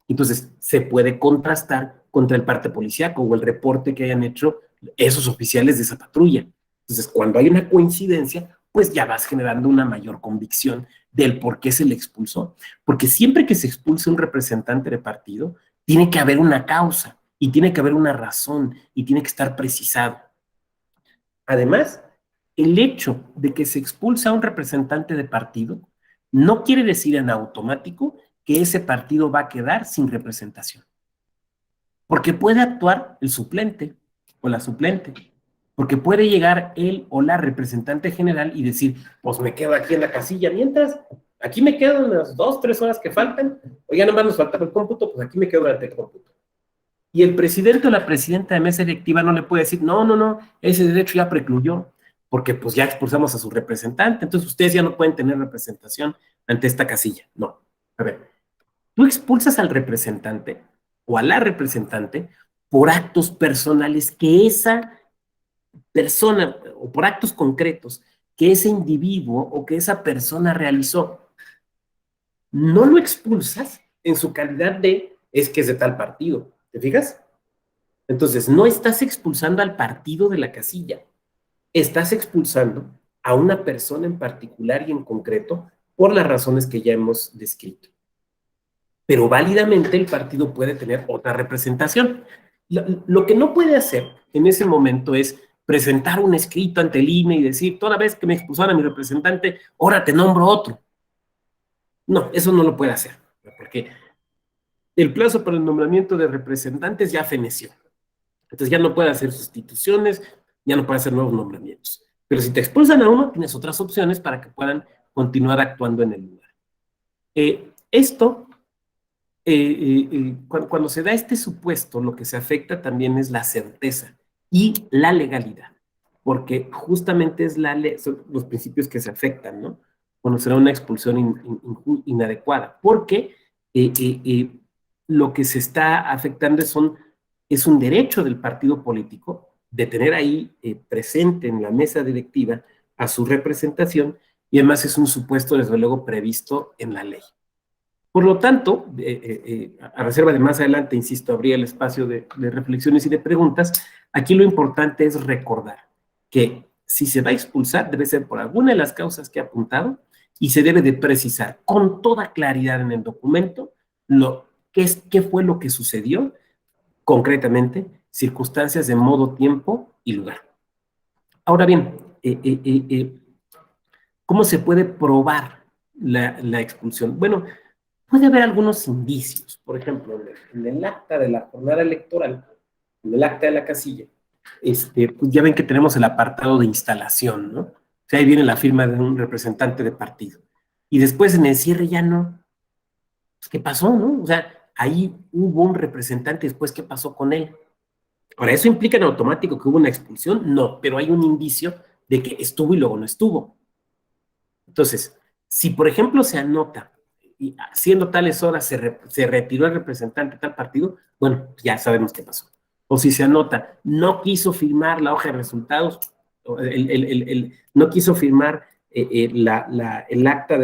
Entonces, se puede contrastar contra el parte policíaco o el reporte que hayan hecho esos oficiales de esa patrulla. Entonces, cuando hay una coincidencia, pues ya vas generando una mayor convicción del por qué se le expulsó. Porque siempre que se expulsa un representante de partido, tiene que haber una causa y tiene que haber una razón y tiene que estar precisado. Además, el hecho de que se expulsa a un representante de partido no quiere decir en automático que ese partido va a quedar sin representación. Porque puede actuar el suplente o la suplente, porque puede llegar él o la representante general y decir, pues me quedo aquí en la casilla, mientras aquí me quedo las 2, 3 horas que faltan, o ya nomás nos falta el cómputo, pues aquí me quedo durante el cómputo. Y el presidente o la presidenta de mesa directiva no le puede decir, no, ese derecho ya precluyó, porque pues ya expulsamos a su representante, entonces ustedes ya no pueden tener representación ante esta casilla. No, a ver, tú expulsas al representante o a la representante por actos personales que esa persona, o por actos concretos que ese individuo o que esa persona realizó. No lo expulsas en su calidad de, es que es de tal partido, ¿te fijas? Entonces, no estás expulsando al partido de la casilla, estás expulsando a una persona en particular y en concreto por las razones que ya hemos descrito. Pero válidamente el partido puede tener otra representación. Lo que no puede hacer en ese momento es presentar un escrito ante el INE y decir, toda vez que me expulsaron a mi representante, ahora te nombro otro. No, eso no lo puede hacer, porque el plazo para el nombramiento de representantes ya feneció. Entonces ya no puede hacer sustituciones, ya no puede hacer nuevos nombramientos. Pero si te expulsan a uno, tienes otras opciones para que puedan continuar actuando en el lugar. Cuando se da este supuesto, lo que se afecta también es la certeza y la legalidad, porque justamente es son los principios que se afectan, ¿no? Cuando será una expulsión inadecuada, porque lo que se está afectando es un derecho del partido político de tener ahí presente en la mesa directiva a su representación, y además es un supuesto, desde luego, previsto en la ley. Por lo tanto, a reserva de más adelante, insisto, habría el espacio de reflexiones y de preguntas. Aquí lo importante es recordar que si se va a expulsar, debe ser por alguna de las causas que he apuntado y se debe de precisar con toda claridad en el documento qué fue lo que sucedió, concretamente, circunstancias de modo, tiempo y lugar. Ahora bien, ¿cómo se puede probar la expulsión? Bueno, puede haber algunos indicios, por ejemplo, en el acta de la jornada electoral, en el acta de la casilla, pues ya ven que tenemos el apartado de instalación, ¿no? O sea, ahí viene la firma de un representante de partido. Y después en el cierre ya no. Pues, ¿qué pasó, no? O sea, ahí hubo un representante, después, ¿qué pasó con él? Ahora, ¿eso implica en automático que hubo una expulsión? No, pero hay un indicio de que estuvo y luego no estuvo. Entonces, si por ejemplo se anota y siendo tales horas se retiró el representante de tal partido, bueno, ya sabemos qué pasó. O si se anota, no quiso firmar la hoja de resultados, no quiso firmar el acta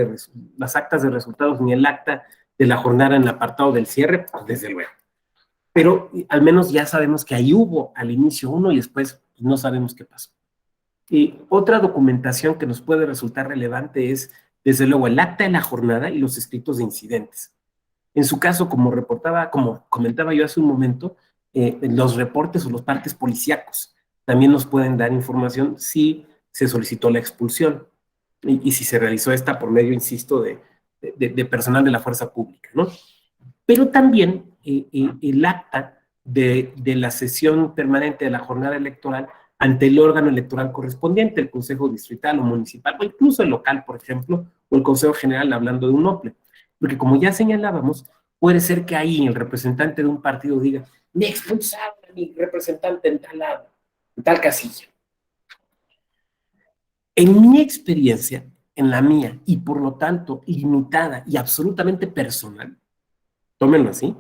las actas de resultados ni el acta de la jornada en el apartado del cierre, pues desde luego. Pero al menos ya sabemos que ahí hubo al inicio uno y después no sabemos qué pasó. Otra documentación que nos puede resultar relevante es, desde luego, el acta de la jornada y los escritos de incidentes. En su caso, como comentaba yo hace un momento, los reportes o los partes policíacos también nos pueden dar información si se solicitó la expulsión y si se realizó esta por medio, insisto, de personal de la fuerza pública, ¿no? Pero también el acta de la sesión permanente de la jornada electoral ante el órgano electoral correspondiente, el Consejo Distrital o Municipal, o incluso el local, por ejemplo, o el Consejo General, hablando de un OPLE. Porque como ya señalábamos, puede ser que ahí el representante de un partido diga, me expulsaron a mi representante en tal lado, en tal casilla. En mi experiencia, en la mía, y por lo tanto limitada y absolutamente personal, tómenlo así,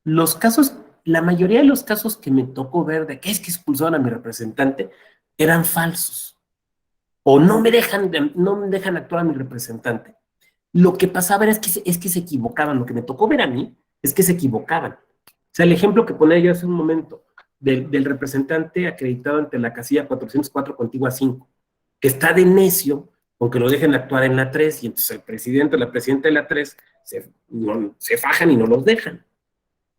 los casos, la mayoría de los casos que me tocó ver de que es que expulsaron a mi representante eran falsos, o no me dejan actuar a mi representante. Lo que pasaba es que se equivocaban, lo que me tocó ver a mí es que se equivocaban. O sea, el ejemplo que ponía yo hace un momento del representante acreditado ante la casilla 404 contigua 5, que está de necio con que lo dejen actuar en la 3, y entonces el presidente o la presidenta de la 3 se fajan y no los dejan.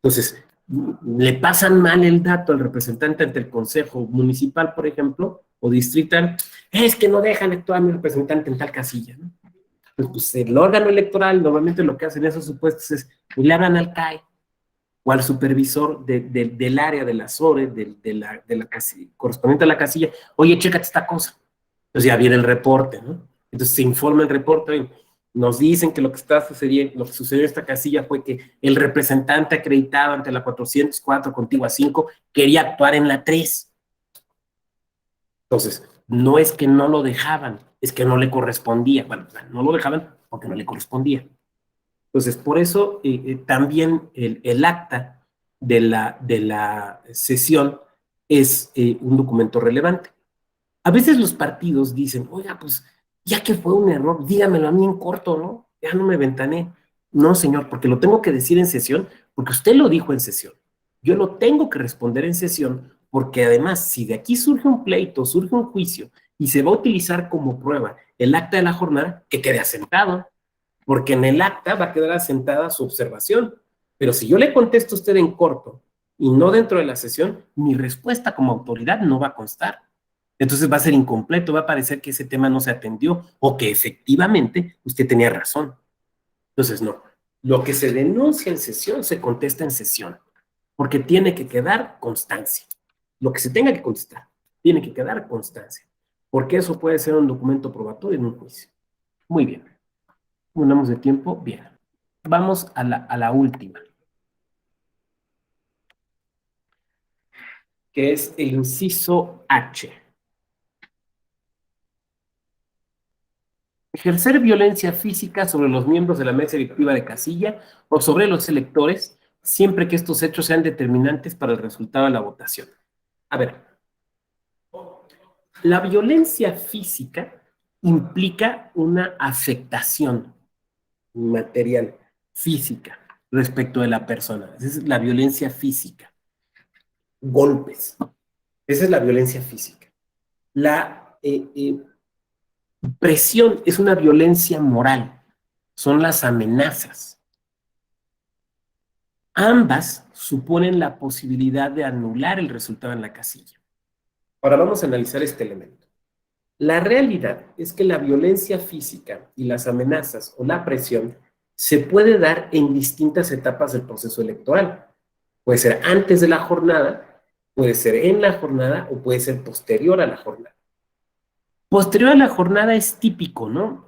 Entonces, le pasan mal el dato al representante ante el consejo municipal, por ejemplo, o distrital, es que no dejan actuar a mi representante en tal casilla, ¿no? Pues el órgano electoral normalmente lo que hacen en esos supuestos es, pues, le hablan al CAE o al supervisor del área de la SORE, de la casilla, correspondiente a la casilla, oye, chécate esta cosa. Entonces ya viene el reporte, ¿no? Entonces se informa el reporte, oye, nos dicen que lo que sucedió en esta casilla fue que el representante acreditado ante la 404 contigua 5 quería actuar en la 3. Entonces, no es que no lo dejaban, es que no le correspondía. Bueno, no lo dejaban porque no le correspondía. Entonces, por eso también el acta de la sesión es un documento relevante. A veces los partidos dicen, oiga, pues ya que fue un error, dígamelo a mí en corto, ¿no? Ya no me ventané. No, señor, porque lo tengo que decir en sesión, porque usted lo dijo en sesión. Yo lo tengo que responder en sesión, porque además, si de aquí surge un pleito, surge un juicio, y se va a utilizar como prueba el acta de la jornada, que quede asentado, porque en el acta va a quedar asentada su observación. Pero si yo le contesto a usted en corto y no dentro de la sesión, mi respuesta como autoridad no va a constar. Entonces va a ser incompleto, va a parecer que ese tema no se atendió o que efectivamente usted tenía razón. Entonces, no. Lo que se denuncia en sesión se contesta en sesión, porque tiene que quedar constancia. Lo que se tenga que contestar, tiene que quedar constancia, porque eso puede ser un documento probatorio en un juicio. Muy bien. Unamos de tiempo, bien. Vamos a la última, que es el inciso H. Ejercer violencia física sobre los miembros de la mesa directiva de casilla o sobre los electores, siempre que estos hechos sean determinantes para el resultado de la votación. A ver, la violencia física implica una afectación material, física, respecto de la persona. Esa es la violencia física. Golpes. Esa es la violencia física. La presión es una violencia moral. Son las amenazas. Ambas suponen la posibilidad de anular el resultado en la casilla. Ahora vamos a analizar este elemento. La realidad es que la violencia física y las amenazas o la presión se puede dar en distintas etapas del proceso electoral. Puede ser antes de la jornada, puede ser en la jornada o puede ser posterior a la jornada. Posterior a la jornada es típico, ¿no?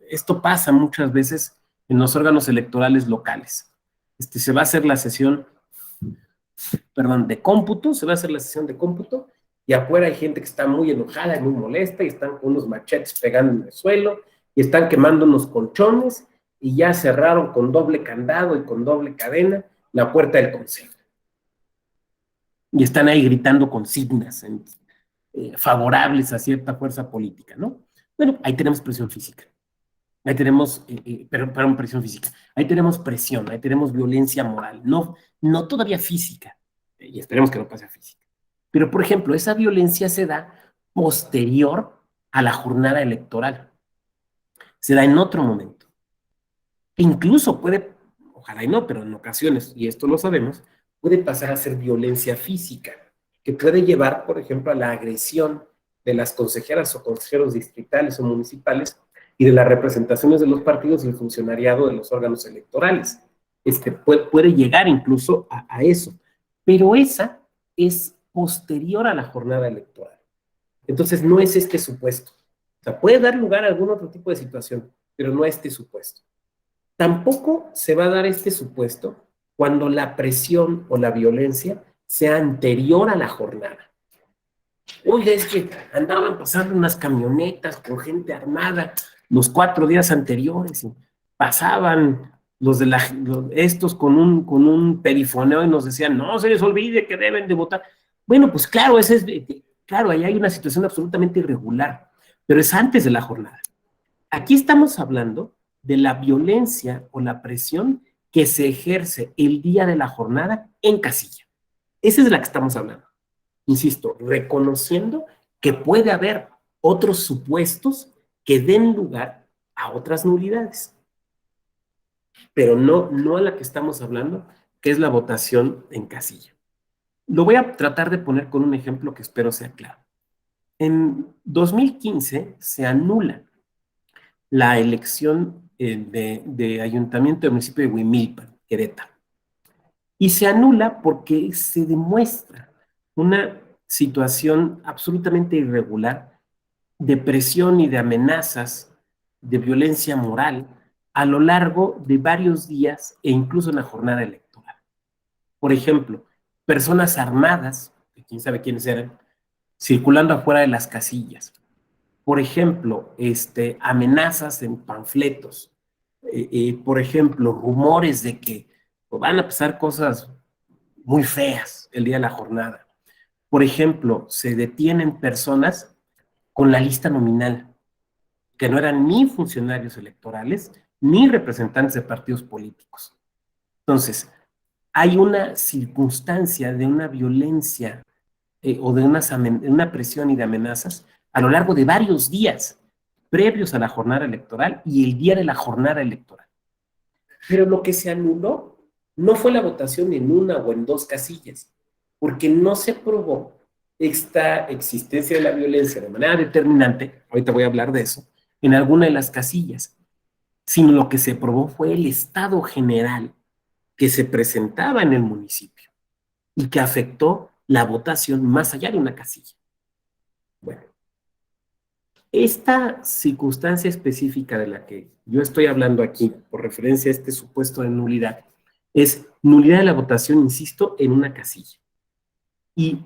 Esto pasa muchas veces en los órganos electorales locales. Se va a hacer la sesión, de cómputo, se va a hacer la sesión de cómputo, y afuera hay gente que está muy enojada y muy molesta, y están con unos machetes pegando en el suelo, y están quemando unos colchones, y ya cerraron con doble candado y con doble cadena la puerta del consejo. Y están ahí gritando consignas favorables a cierta fuerza política, ¿no? Bueno, ahí tenemos presión física. Ahí tenemos, presión física. Ahí tenemos presión, ahí tenemos violencia moral. No todavía física, y esperemos que no pase a física. Pero, por ejemplo, esa violencia se da posterior a la jornada electoral. Se da en otro momento. Incluso puede, ojalá y no, pero en ocasiones, y esto lo sabemos, puede pasar a ser violencia física, que puede llevar, por ejemplo, a la agresión de las consejeras o consejeros distritales o municipales y de las representaciones de los partidos y el funcionariado de los órganos electorales. Puede llegar incluso a eso. Pero esa es posterior a la jornada electoral. Entonces, no es este supuesto. O sea, puede dar lugar a algún otro tipo de situación, pero no a este supuesto. Tampoco se va a dar este supuesto cuando la presión o la violencia sea anterior a la jornada. Oye, es que andaban pasando unas camionetas con gente armada los 4 días anteriores y pasaban estos con un perifoneo y nos decían, no se les olvide que deben de votar. Bueno, pues claro, claro, ahí hay una situación absolutamente irregular, pero es antes de la jornada. Aquí estamos hablando de la violencia o la presión que se ejerce el día de la jornada en casilla. Esa es de la que estamos hablando. Insisto, reconociendo que puede haber otros supuestos que den lugar a otras nulidades, pero no a la que estamos hablando, que es la votación en casilla. Lo voy a tratar de poner con un ejemplo que espero sea claro. En 2015 se anula la elección de ayuntamiento del municipio de Huimilpan, Querétaro. Y se anula porque se demuestra una situación absolutamente irregular de presión y de amenazas, de violencia moral a lo largo de varios días e incluso en la jornada electoral. Por ejemplo, personas armadas, quién sabe quiénes eran, circulando afuera de las casillas. Por ejemplo, amenazas en panfletos. Por ejemplo, rumores de que van a pasar cosas muy feas el día de la jornada. Por ejemplo, se detienen personas con la lista nominal, que no eran ni funcionarios electorales, ni representantes de partidos políticos. Entonces, hay una circunstancia de una violencia o de una presión y de amenazas a lo largo de varios días previos a la jornada electoral y el día de la jornada electoral. Pero lo que se anuló no fue la votación en una o en 2 casillas, porque no se probó esta existencia de la violencia de manera determinante, ahorita voy a hablar de eso, en alguna de las casillas, sino lo que se probó fue el estado general que se presentaba en el municipio y que afectó la votación más allá de una casilla. Bueno, esta circunstancia específica de la que yo estoy hablando aquí, por referencia a este supuesto de nulidad, es nulidad de la votación, insisto, en una casilla. Y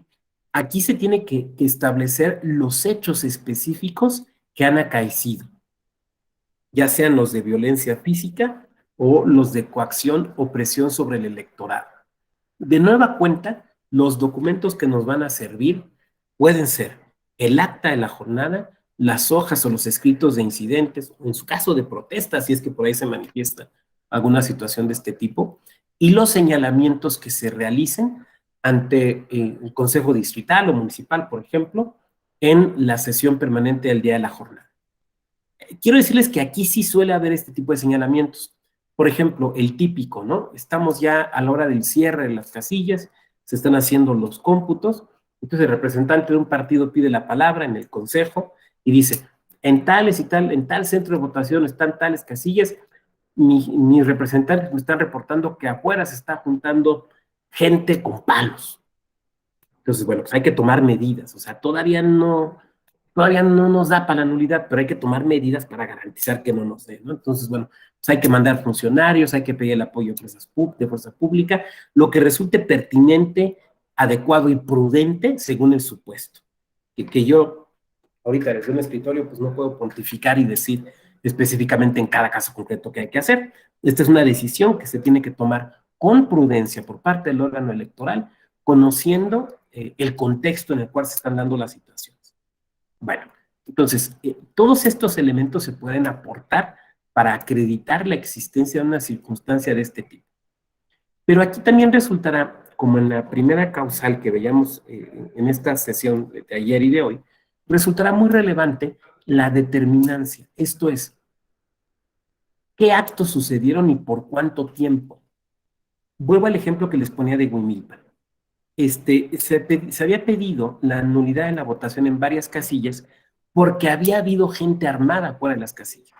aquí se tiene que establecer los hechos específicos que han acaecido, ya sean los de violencia física o los de coacción o presión sobre el electorado. De nueva cuenta, los documentos que nos van a servir pueden ser el acta de la jornada, las hojas o los escritos de incidentes, o en su caso de protestas, si es que por ahí se manifiesta alguna situación de este tipo, y los señalamientos que se realicen ante el Consejo Distrital o Municipal, por ejemplo, en la sesión permanente del día de la jornada. Quiero decirles que aquí sí suele haber este tipo de señalamientos. Por ejemplo, el típico, ¿no? Estamos ya a la hora del cierre de las casillas, se están haciendo los cómputos, entonces el representante de un partido pide la palabra en el consejo y dice, en tales y tal, en tal centro de votación están tales casillas, mis representantes me están reportando que afuera se está juntando gente con palos. Entonces, bueno, pues hay que tomar medidas, o sea, todavía no nos da para la nulidad, pero hay que tomar medidas para garantizar que no nos dé, ¿no? Entonces, bueno, pues hay que mandar funcionarios, hay que pedir el apoyo de fuerza pública, lo que resulte pertinente, adecuado y prudente según el supuesto. Que yo, ahorita desde un escritorio, pues no puedo pontificar y decir específicamente en cada caso concreto qué hay que hacer. Esta es una decisión que se tiene que tomar con prudencia por parte del órgano electoral, conociendo el contexto en el cual se están dando las situaciones. Bueno, entonces, todos estos elementos se pueden aportar para acreditar la existencia de una circunstancia de este tipo. Pero aquí también resultará, como en la primera causal que veíamos en esta sesión de ayer y de hoy, resultará muy relevante la determinancia. Esto es, ¿qué actos sucedieron y por cuánto tiempo? Vuelvo al ejemplo que les ponía de Huimilpan. Se había pedido la nulidad de la votación en varias casillas porque había habido gente armada fuera de las casillas.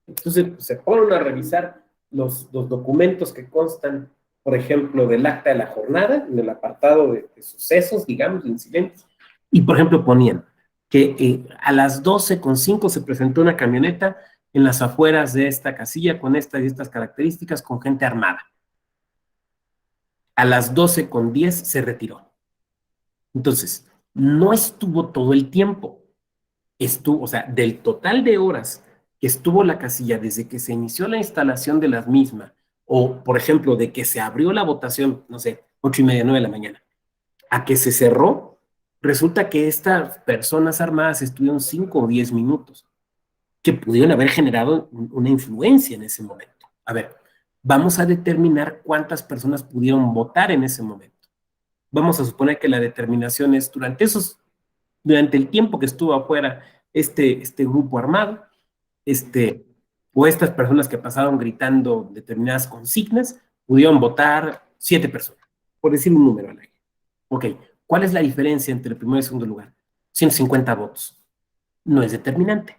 Entonces se ponen a revisar los documentos que constan, por ejemplo, del acta de la jornada, en el apartado de sucesos, digamos, de incidentes, y por ejemplo ponían que a las 12:05 se presentó una camioneta en las afueras de esta casilla con estas y estas características con gente armada. A las 12:10 se retiró. Entonces, no estuvo todo el tiempo. Estuvo, o sea, del total de horas que estuvo la casilla desde que se inició la instalación de las mismas, o por ejemplo, de que se abrió la votación, no sé, 8:30, 9 de la mañana, a que se cerró, resulta que estas personas armadas estuvieron 5 o 10 minutos, que pudieron haber generado una influencia en ese momento. A ver, vamos a determinar cuántas personas pudieron votar en ese momento. Vamos a suponer que la determinación es durante el tiempo que estuvo afuera este grupo armado, o estas personas que pasaron gritando determinadas consignas, pudieron votar 7 personas, por decir un número al aire. Ok, ¿cuál es la diferencia entre el primero y el segundo lugar? 150 votos. No es determinante.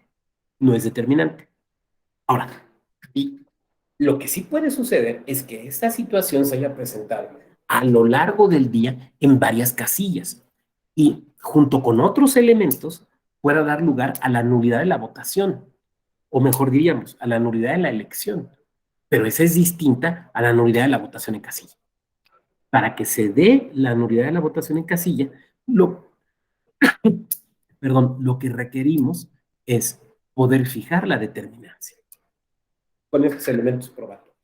No es determinante. Ahora, y lo que sí puede suceder es que esta situación se haya presentado a lo largo del día en varias casillas y junto con otros elementos pueda dar lugar a la nulidad de la votación, o mejor diríamos, a la nulidad de la elección. Pero esa es distinta a la nulidad de la votación en casilla. Para que se dé la nulidad de la votación en casilla, lo que requerimos es poder fijar la determinancia con estos elementos probatorios.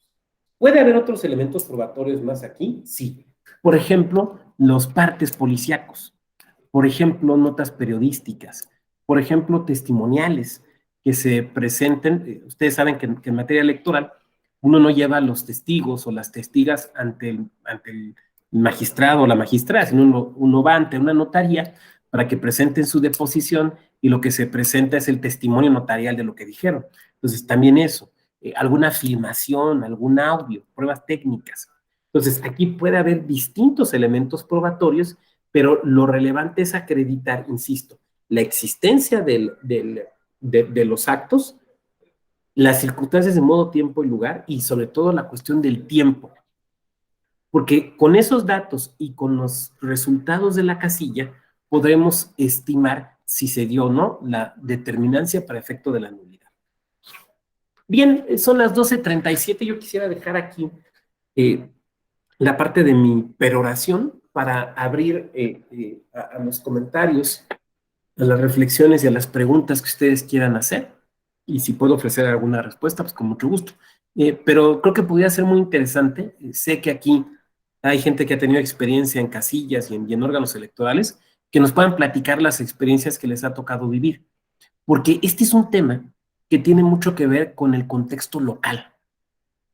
¿Puede haber otros elementos probatorios más aquí? Sí. Por ejemplo, los partes policíacos. Por ejemplo, notas periodísticas. Por ejemplo, testimoniales que se presenten. Ustedes saben que en materia electoral uno no lleva a los testigos o las testigas ante el magistrado o la magistrada, sino uno va ante una notaría para que presenten su deposición y lo que se presenta es el testimonio notarial de lo que dijeron. Entonces, también eso, alguna filmación, algún audio, pruebas técnicas. Entonces, aquí puede haber distintos elementos probatorios, pero lo relevante es acreditar, insisto, la existencia de los actos, las circunstancias de modo, tiempo y lugar, y sobre todo la cuestión del tiempo. Porque con esos datos y con los resultados de la casilla, podremos estimar si se dio o no la determinancia para efecto de la nulidad. Bien, son las 12:37. Yo quisiera dejar aquí la parte de mi peroración para abrir a los comentarios, a las reflexiones y a las preguntas que ustedes quieran hacer. Y si puedo ofrecer alguna respuesta, pues con mucho gusto. Pero creo que podría ser muy interesante. Sé que aquí hay gente que ha tenido experiencia en casillas y en órganos electorales, que nos puedan platicar las experiencias que les ha tocado vivir. Porque este es un tema que tiene mucho que ver con el contexto local.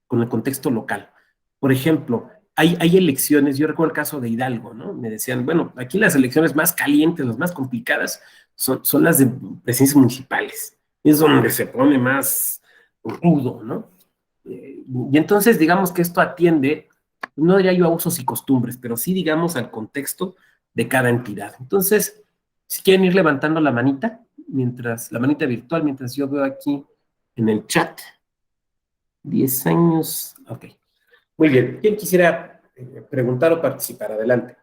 Con el contexto local. Por ejemplo, hay elecciones, yo recuerdo el caso de Hidalgo, ¿no? Me decían, bueno, aquí las elecciones más calientes, las más complicadas, son las de presidencias municipales. Es donde se pone más rudo, ¿no? Y entonces, digamos que esto atiende, no diría yo a usos y costumbres, pero sí, digamos, al contexto de cada entidad. Entonces, si quieren ir levantando la manita virtual, mientras yo veo aquí en el chat, 10 años, ok. Muy bien, ¿quién quisiera preguntar o participar? Adelante.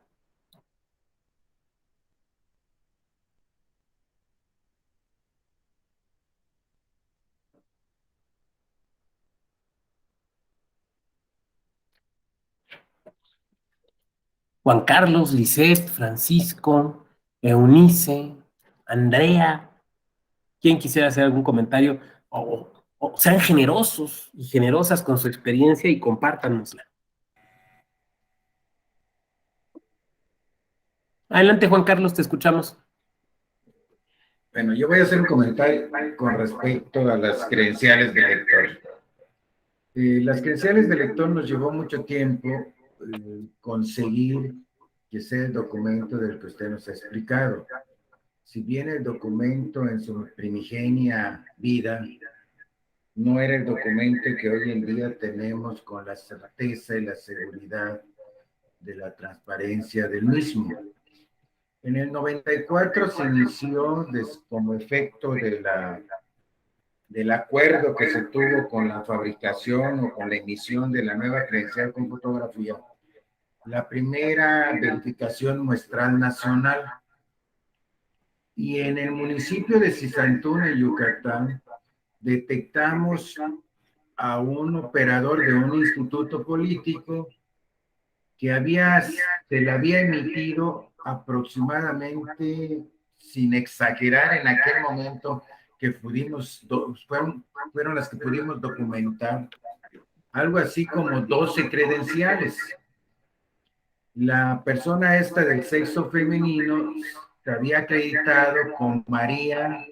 Juan Carlos, Lisette, Francisco, Eunice, Andrea, ¿quién quisiera hacer algún comentario? O sean generosos y generosas con su experiencia y compártanosla. Adelante, Juan Carlos, te escuchamos. Bueno, yo voy a hacer un comentario con respecto a las credenciales de lector. Las credenciales de lector nos llevó mucho tiempo conseguir que sea el documento del que usted nos ha explicado. Si bien el documento en su primigenia vida no era el documento que hoy en día tenemos con la certeza y la seguridad de la transparencia del mismo. En el 94 se inició como efecto del acuerdo que se tuvo con la fabricación o con la emisión de la nueva credencial con fotografía, la primera verificación muestral nacional. Y en el municipio de Zizantún, en Yucatán, detectamos a un operador de un instituto político que se le había emitido aproximadamente, sin exagerar en aquel momento, que fueron las que pudimos documentar, algo así como 12 credenciales. La persona esta del sexo femenino se había acreditado con María,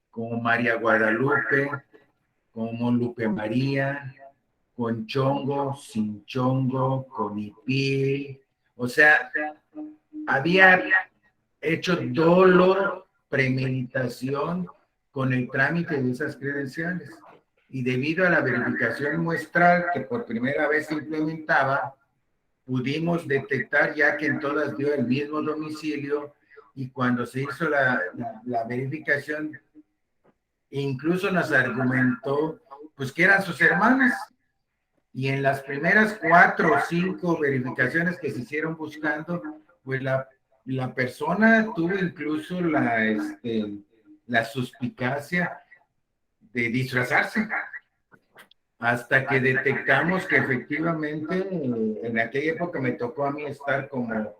como María Guadalupe, como Lupe María, con chongo, sin chongo, con ipil. O sea, había hecho dolo, premeditación con el trámite de esas credenciales. Y debido a la verificación muestral que por primera vez se implementaba, pudimos detectar ya que en todas dio el mismo domicilio, y cuando se hizo la verificación, incluso nos argumentó pues que eran sus hermanas. Y en las primeras 4 o 5 verificaciones que se hicieron buscando, pues la persona tuvo incluso la suspicacia de disfrazarse, hasta que detectamos que efectivamente en aquella época me tocó a mí estar como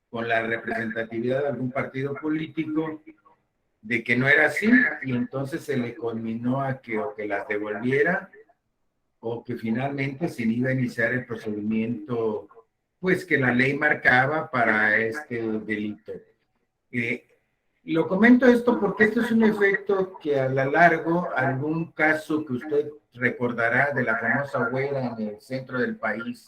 con la representatividad de algún partido político, de que no era así, y entonces se le conminó a que o que las devolviera, o que finalmente se iba a iniciar el procedimiento pues que la ley marcaba para este delito. Lo comento esto porque esto es un efecto que a la largo, algún caso que usted recordará de la famosa güera en el centro del país,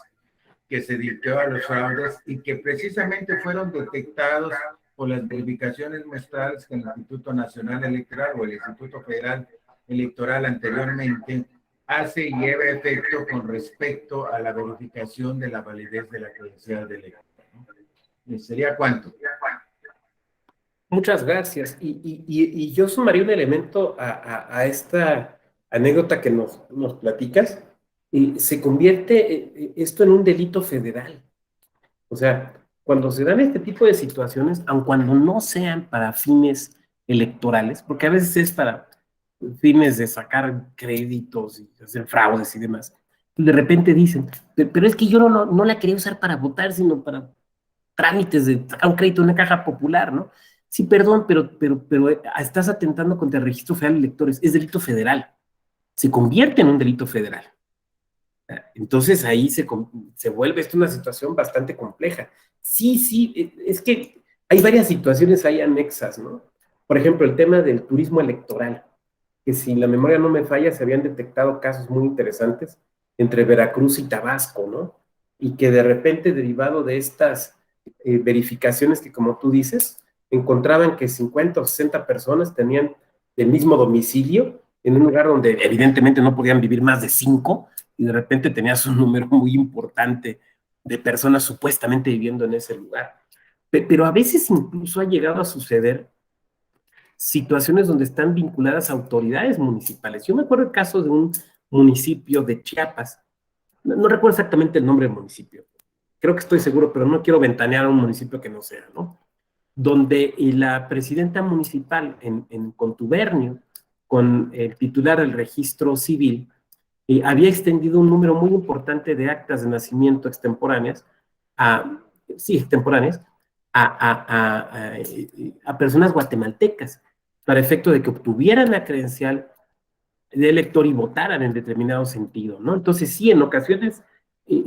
que se dedicó a los fraudes y que precisamente fueron detectados por las verificaciones muestrales que el Instituto Nacional Electoral o el Instituto Federal Electoral anteriormente hace y lleva efecto con respecto a la verificación de la validez de la credencial del elector. ¿Sería cuánto? Muchas gracias. Y yo sumaría un elemento a esta anécdota que nos platicas. Y se convierte esto en un delito federal. O sea, cuando se dan este tipo de situaciones, aun cuando no sean para fines electorales, porque a veces es para fines de sacar créditos y hacer fraudes y demás, de repente dicen, pero es que yo no la quería usar para votar, sino para trámites de sacar un crédito en una caja popular, ¿no? Sí, perdón, pero estás atentando contra el Registro Federal de Electores, es delito federal, se convierte en un delito federal. Entonces ahí se vuelve esto una situación bastante compleja. Sí, es que hay varias situaciones ahí anexas, ¿no? Por ejemplo, el tema del turismo electoral, que si la memoria no me falla, se habían detectado casos muy interesantes entre Veracruz y Tabasco, ¿no? Y que de repente, derivado de estas verificaciones que, como tú dices, encontraban que 50 o 60 personas tenían el mismo domicilio en un lugar donde evidentemente no podían vivir más de 5, y de repente tenías un número muy importante de personas supuestamente viviendo en ese lugar. Pero a veces incluso ha llegado a suceder situaciones donde están vinculadas a autoridades municipales. Yo me acuerdo el caso de un municipio de Chiapas, no recuerdo exactamente el nombre del municipio, creo que estoy seguro, pero no quiero ventanear a un municipio que no sea, ¿no? Donde la presidenta municipal, en contubernio con el titular del registro civil, había extendido un número muy importante de actas de nacimiento extemporáneas, extemporáneas, a personas guatemaltecas, para efecto de que obtuvieran la credencial de elector y votaran en determinado sentido, ¿no? Entonces, sí, en ocasiones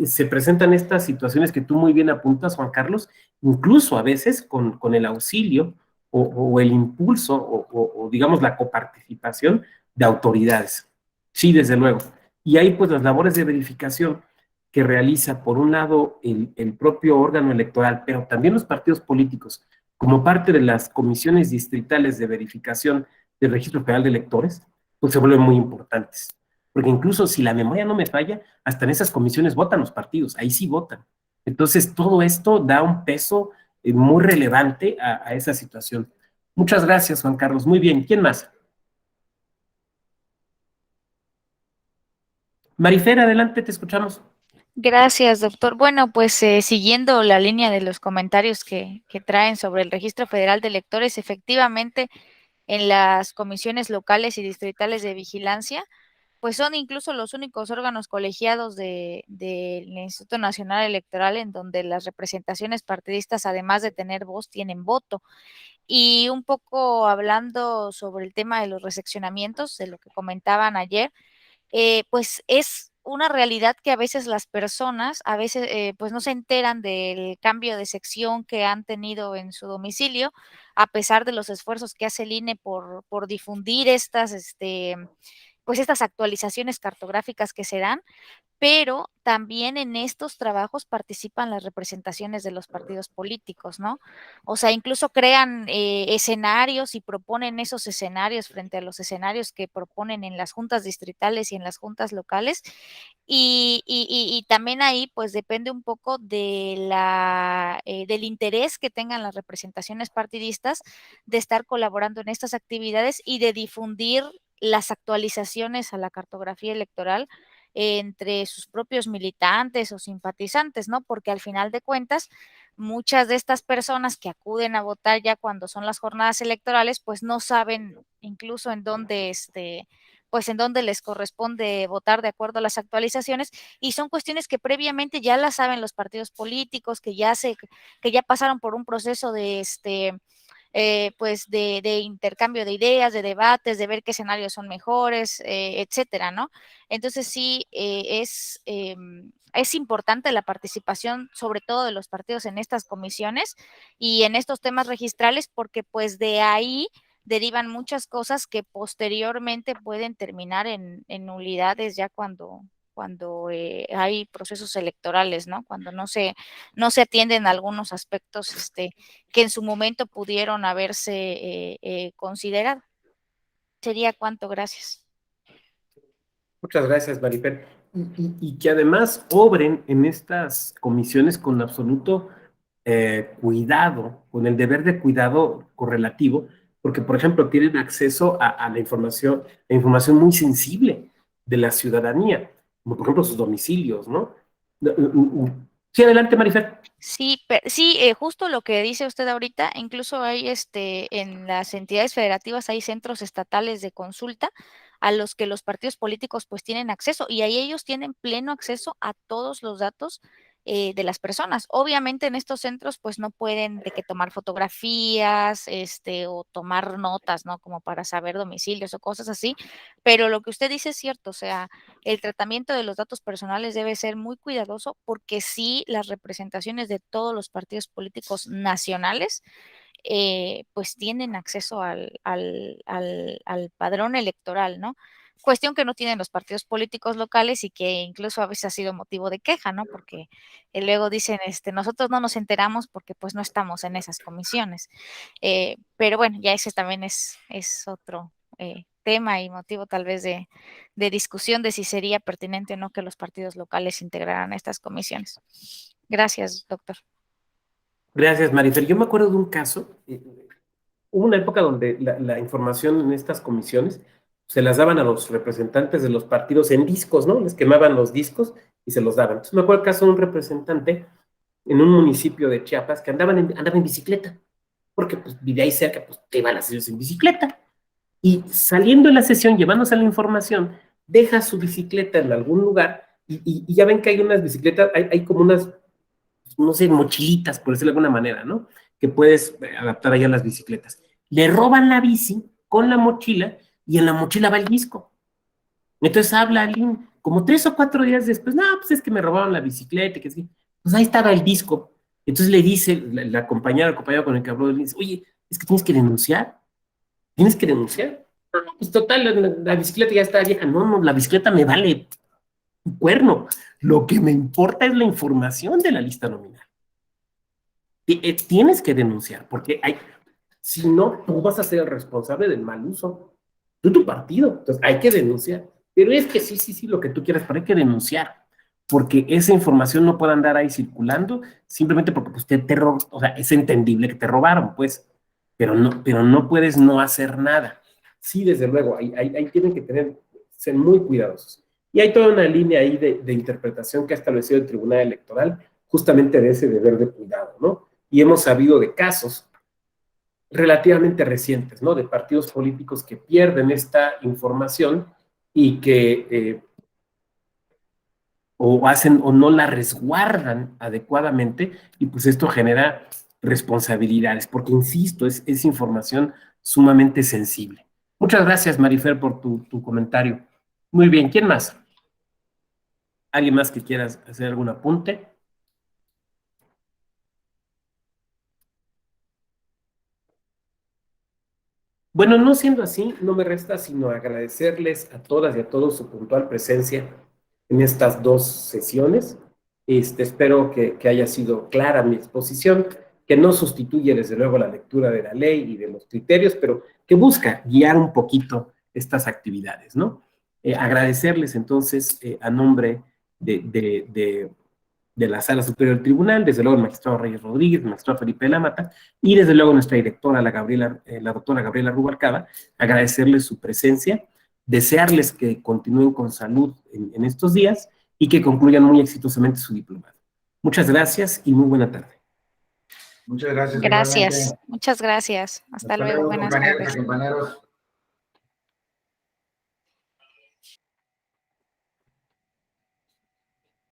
se presentan estas situaciones que tú muy bien apuntas, Juan Carlos, incluso a veces con el auxilio o el impulso o digamos la coparticipación de autoridades. Sí, desde luego. Y ahí pues las labores de verificación que realiza por un lado el propio órgano electoral, pero también los partidos políticos, como parte de las comisiones distritales de verificación del Registro Federal de Electores, pues se vuelven muy importantes. Porque incluso si la memoria no me falla, hasta en esas comisiones votan los partidos, ahí sí votan. Entonces, todo esto da un peso muy relevante a esa situación. Muchas gracias, Juan Carlos. Muy bien. ¿Quién más? Marifer, adelante, te escuchamos. Gracias, doctor. Bueno, pues siguiendo la línea de los comentarios que traen sobre el Registro Federal de Electores, efectivamente en las comisiones locales y distritales de vigilancia, pues son incluso los únicos órganos colegiados del Instituto Nacional Electoral en donde las representaciones partidistas, además de tener voz, tienen voto. Y un poco hablando sobre el tema de los reseccionamientos, de lo que comentaban ayer, pues es una realidad que a veces las personas, a veces pues no se enteran del cambio de sección que han tenido en su domicilio, a pesar de los esfuerzos que hace el INE por difundir pues estas actualizaciones cartográficas que se dan, pero también en estos trabajos participan las representaciones de los partidos políticos, ¿no? O sea, incluso crean escenarios y proponen esos escenarios frente a los escenarios que proponen en las juntas distritales y en las juntas locales. Y también ahí, pues depende un poco del interés que tengan las representaciones partidistas de estar colaborando en estas actividades y de difundir las actualizaciones a la cartografía electoral entre sus propios militantes o simpatizantes, ¿no? Porque al final de cuentas, muchas de estas personas que acuden a votar ya cuando son las jornadas electorales, pues no saben incluso en dónde pues en dónde les corresponde votar de acuerdo a las actualizaciones, y son cuestiones que previamente ya las saben los partidos políticos, que ya pasaron por un proceso de pues de intercambio de ideas, de debates, de ver qué escenarios son mejores, etcétera, ¿no? Entonces sí, es importante la participación, sobre todo de los partidos en estas comisiones y en estos temas registrales, porque pues de ahí derivan muchas cosas que posteriormente pueden terminar en nulidades ya cuando hay procesos electorales, ¿no? Cuando no se atienden algunos aspectos que en su momento pudieron haberse considerado. Sería cuánto, gracias. Muchas gracias, Marifer. Y que además obren en estas comisiones con absoluto cuidado, con el deber de cuidado correlativo, porque, por ejemplo, tienen acceso a la información muy sensible de la ciudadanía, como por ejemplo sus domicilios, ¿no? Sí, adelante, Marifer. Sí, sí, justo lo que dice usted ahorita, incluso hay en las entidades federativas hay centros estatales de consulta a los que los partidos políticos pues tienen acceso, y ahí ellos tienen pleno acceso a todos los datos de las personas. Obviamente en estos centros pues no pueden de que tomar fotografías, o tomar notas, ¿no? Como para saber domicilios o cosas así, pero lo que usted dice es cierto, o sea, el tratamiento de los datos personales debe ser muy cuidadoso, porque sí, las representaciones de todos los partidos políticos nacionales pues tienen acceso al padrón electoral, ¿no? Cuestión que no tienen los partidos políticos locales y que incluso a veces ha sido motivo de queja, ¿no? Porque luego dicen, nosotros no nos enteramos porque pues no estamos en esas comisiones. Pero bueno, ya ese también es otro tema y motivo tal vez de discusión de si sería pertinente o no que los partidos locales integraran estas comisiones. Gracias, doctor. Gracias, Marifer. Yo me acuerdo de un caso, hubo una época donde la información en estas comisiones se las daban a los representantes de los partidos en discos, ¿no? Les quemaban los discos y se los daban. Entonces me acuerdo el caso de un representante en un municipio de Chiapas que andaba en bicicleta, porque pues vivía ahí cerca, pues te iban a las sesiones en bicicleta. Y saliendo de la sesión, llevándose la información, deja su bicicleta en algún lugar y ya ven que hay unas bicicletas, hay como unas, no sé, mochilitas, por decirlo de alguna manera, ¿no? Que puedes adaptar allá a las bicicletas. Le roban la bici con la mochila y en la mochila va el disco. Entonces habla alguien como 3 o 4 días después, no, pues es que me robaron la bicicleta, que es que, pues ahí estaba el disco. Entonces le dice la compañera, el compañero con el que habló, le dice, oye, es que tienes que denunciar. Ah, pues total, la bicicleta ya está vieja. No, no, la bicicleta me vale un cuerno. Lo que me importa es la información de la lista nominal. Tienes que denunciar, porque si no, tú vas a ser el responsable del mal uso. Tú, tu partido. Entonces, hay que denunciar. Pero es que sí, lo que tú quieras, pero hay que denunciar. Porque esa información no puede andar ahí circulando simplemente porque pues, o sea, es entendible que te robaron, pues, pero no puedes no hacer nada. Sí, desde luego, ahí tienen que ser muy cuidadosos. Y hay toda una línea ahí de interpretación que ha establecido el Tribunal Electoral justamente de ese deber de cuidado, ¿no? Y hemos sabido de casos relativamente recientes, ¿no? De partidos políticos que pierden esta información y que o hacen o no la resguardan adecuadamente, y pues esto genera responsabilidades, porque insisto, es información sumamente sensible. Muchas gracias, Marifer, por tu comentario. Muy bien, ¿quién más? ¿Alguien más que quiera hacer algún apunte? Bueno, no siendo así, no me resta sino agradecerles a todas y a todos su puntual presencia en estas dos sesiones. Espero que haya sido clara mi exposición, que no sustituye desde luego la lectura de la ley y de los criterios, pero que busca guiar un poquito estas actividades, ¿no? Agradecerles entonces a nombre de la Sala Superior del Tribunal, desde luego el magistrado Reyes Rodríguez, el magistrado Felipe Lamata, y desde luego nuestra directora, la doctora Gabriela Rubalcaba, agradecerles su presencia, desearles que continúen con salud en estos días y que concluyan muy exitosamente su diplomado. Muchas gracias y muy buena tarde. Muchas gracias. Gracias, Igualmente. muchas gracias. Hasta luego, buenas compañeros tardes. y compañeros.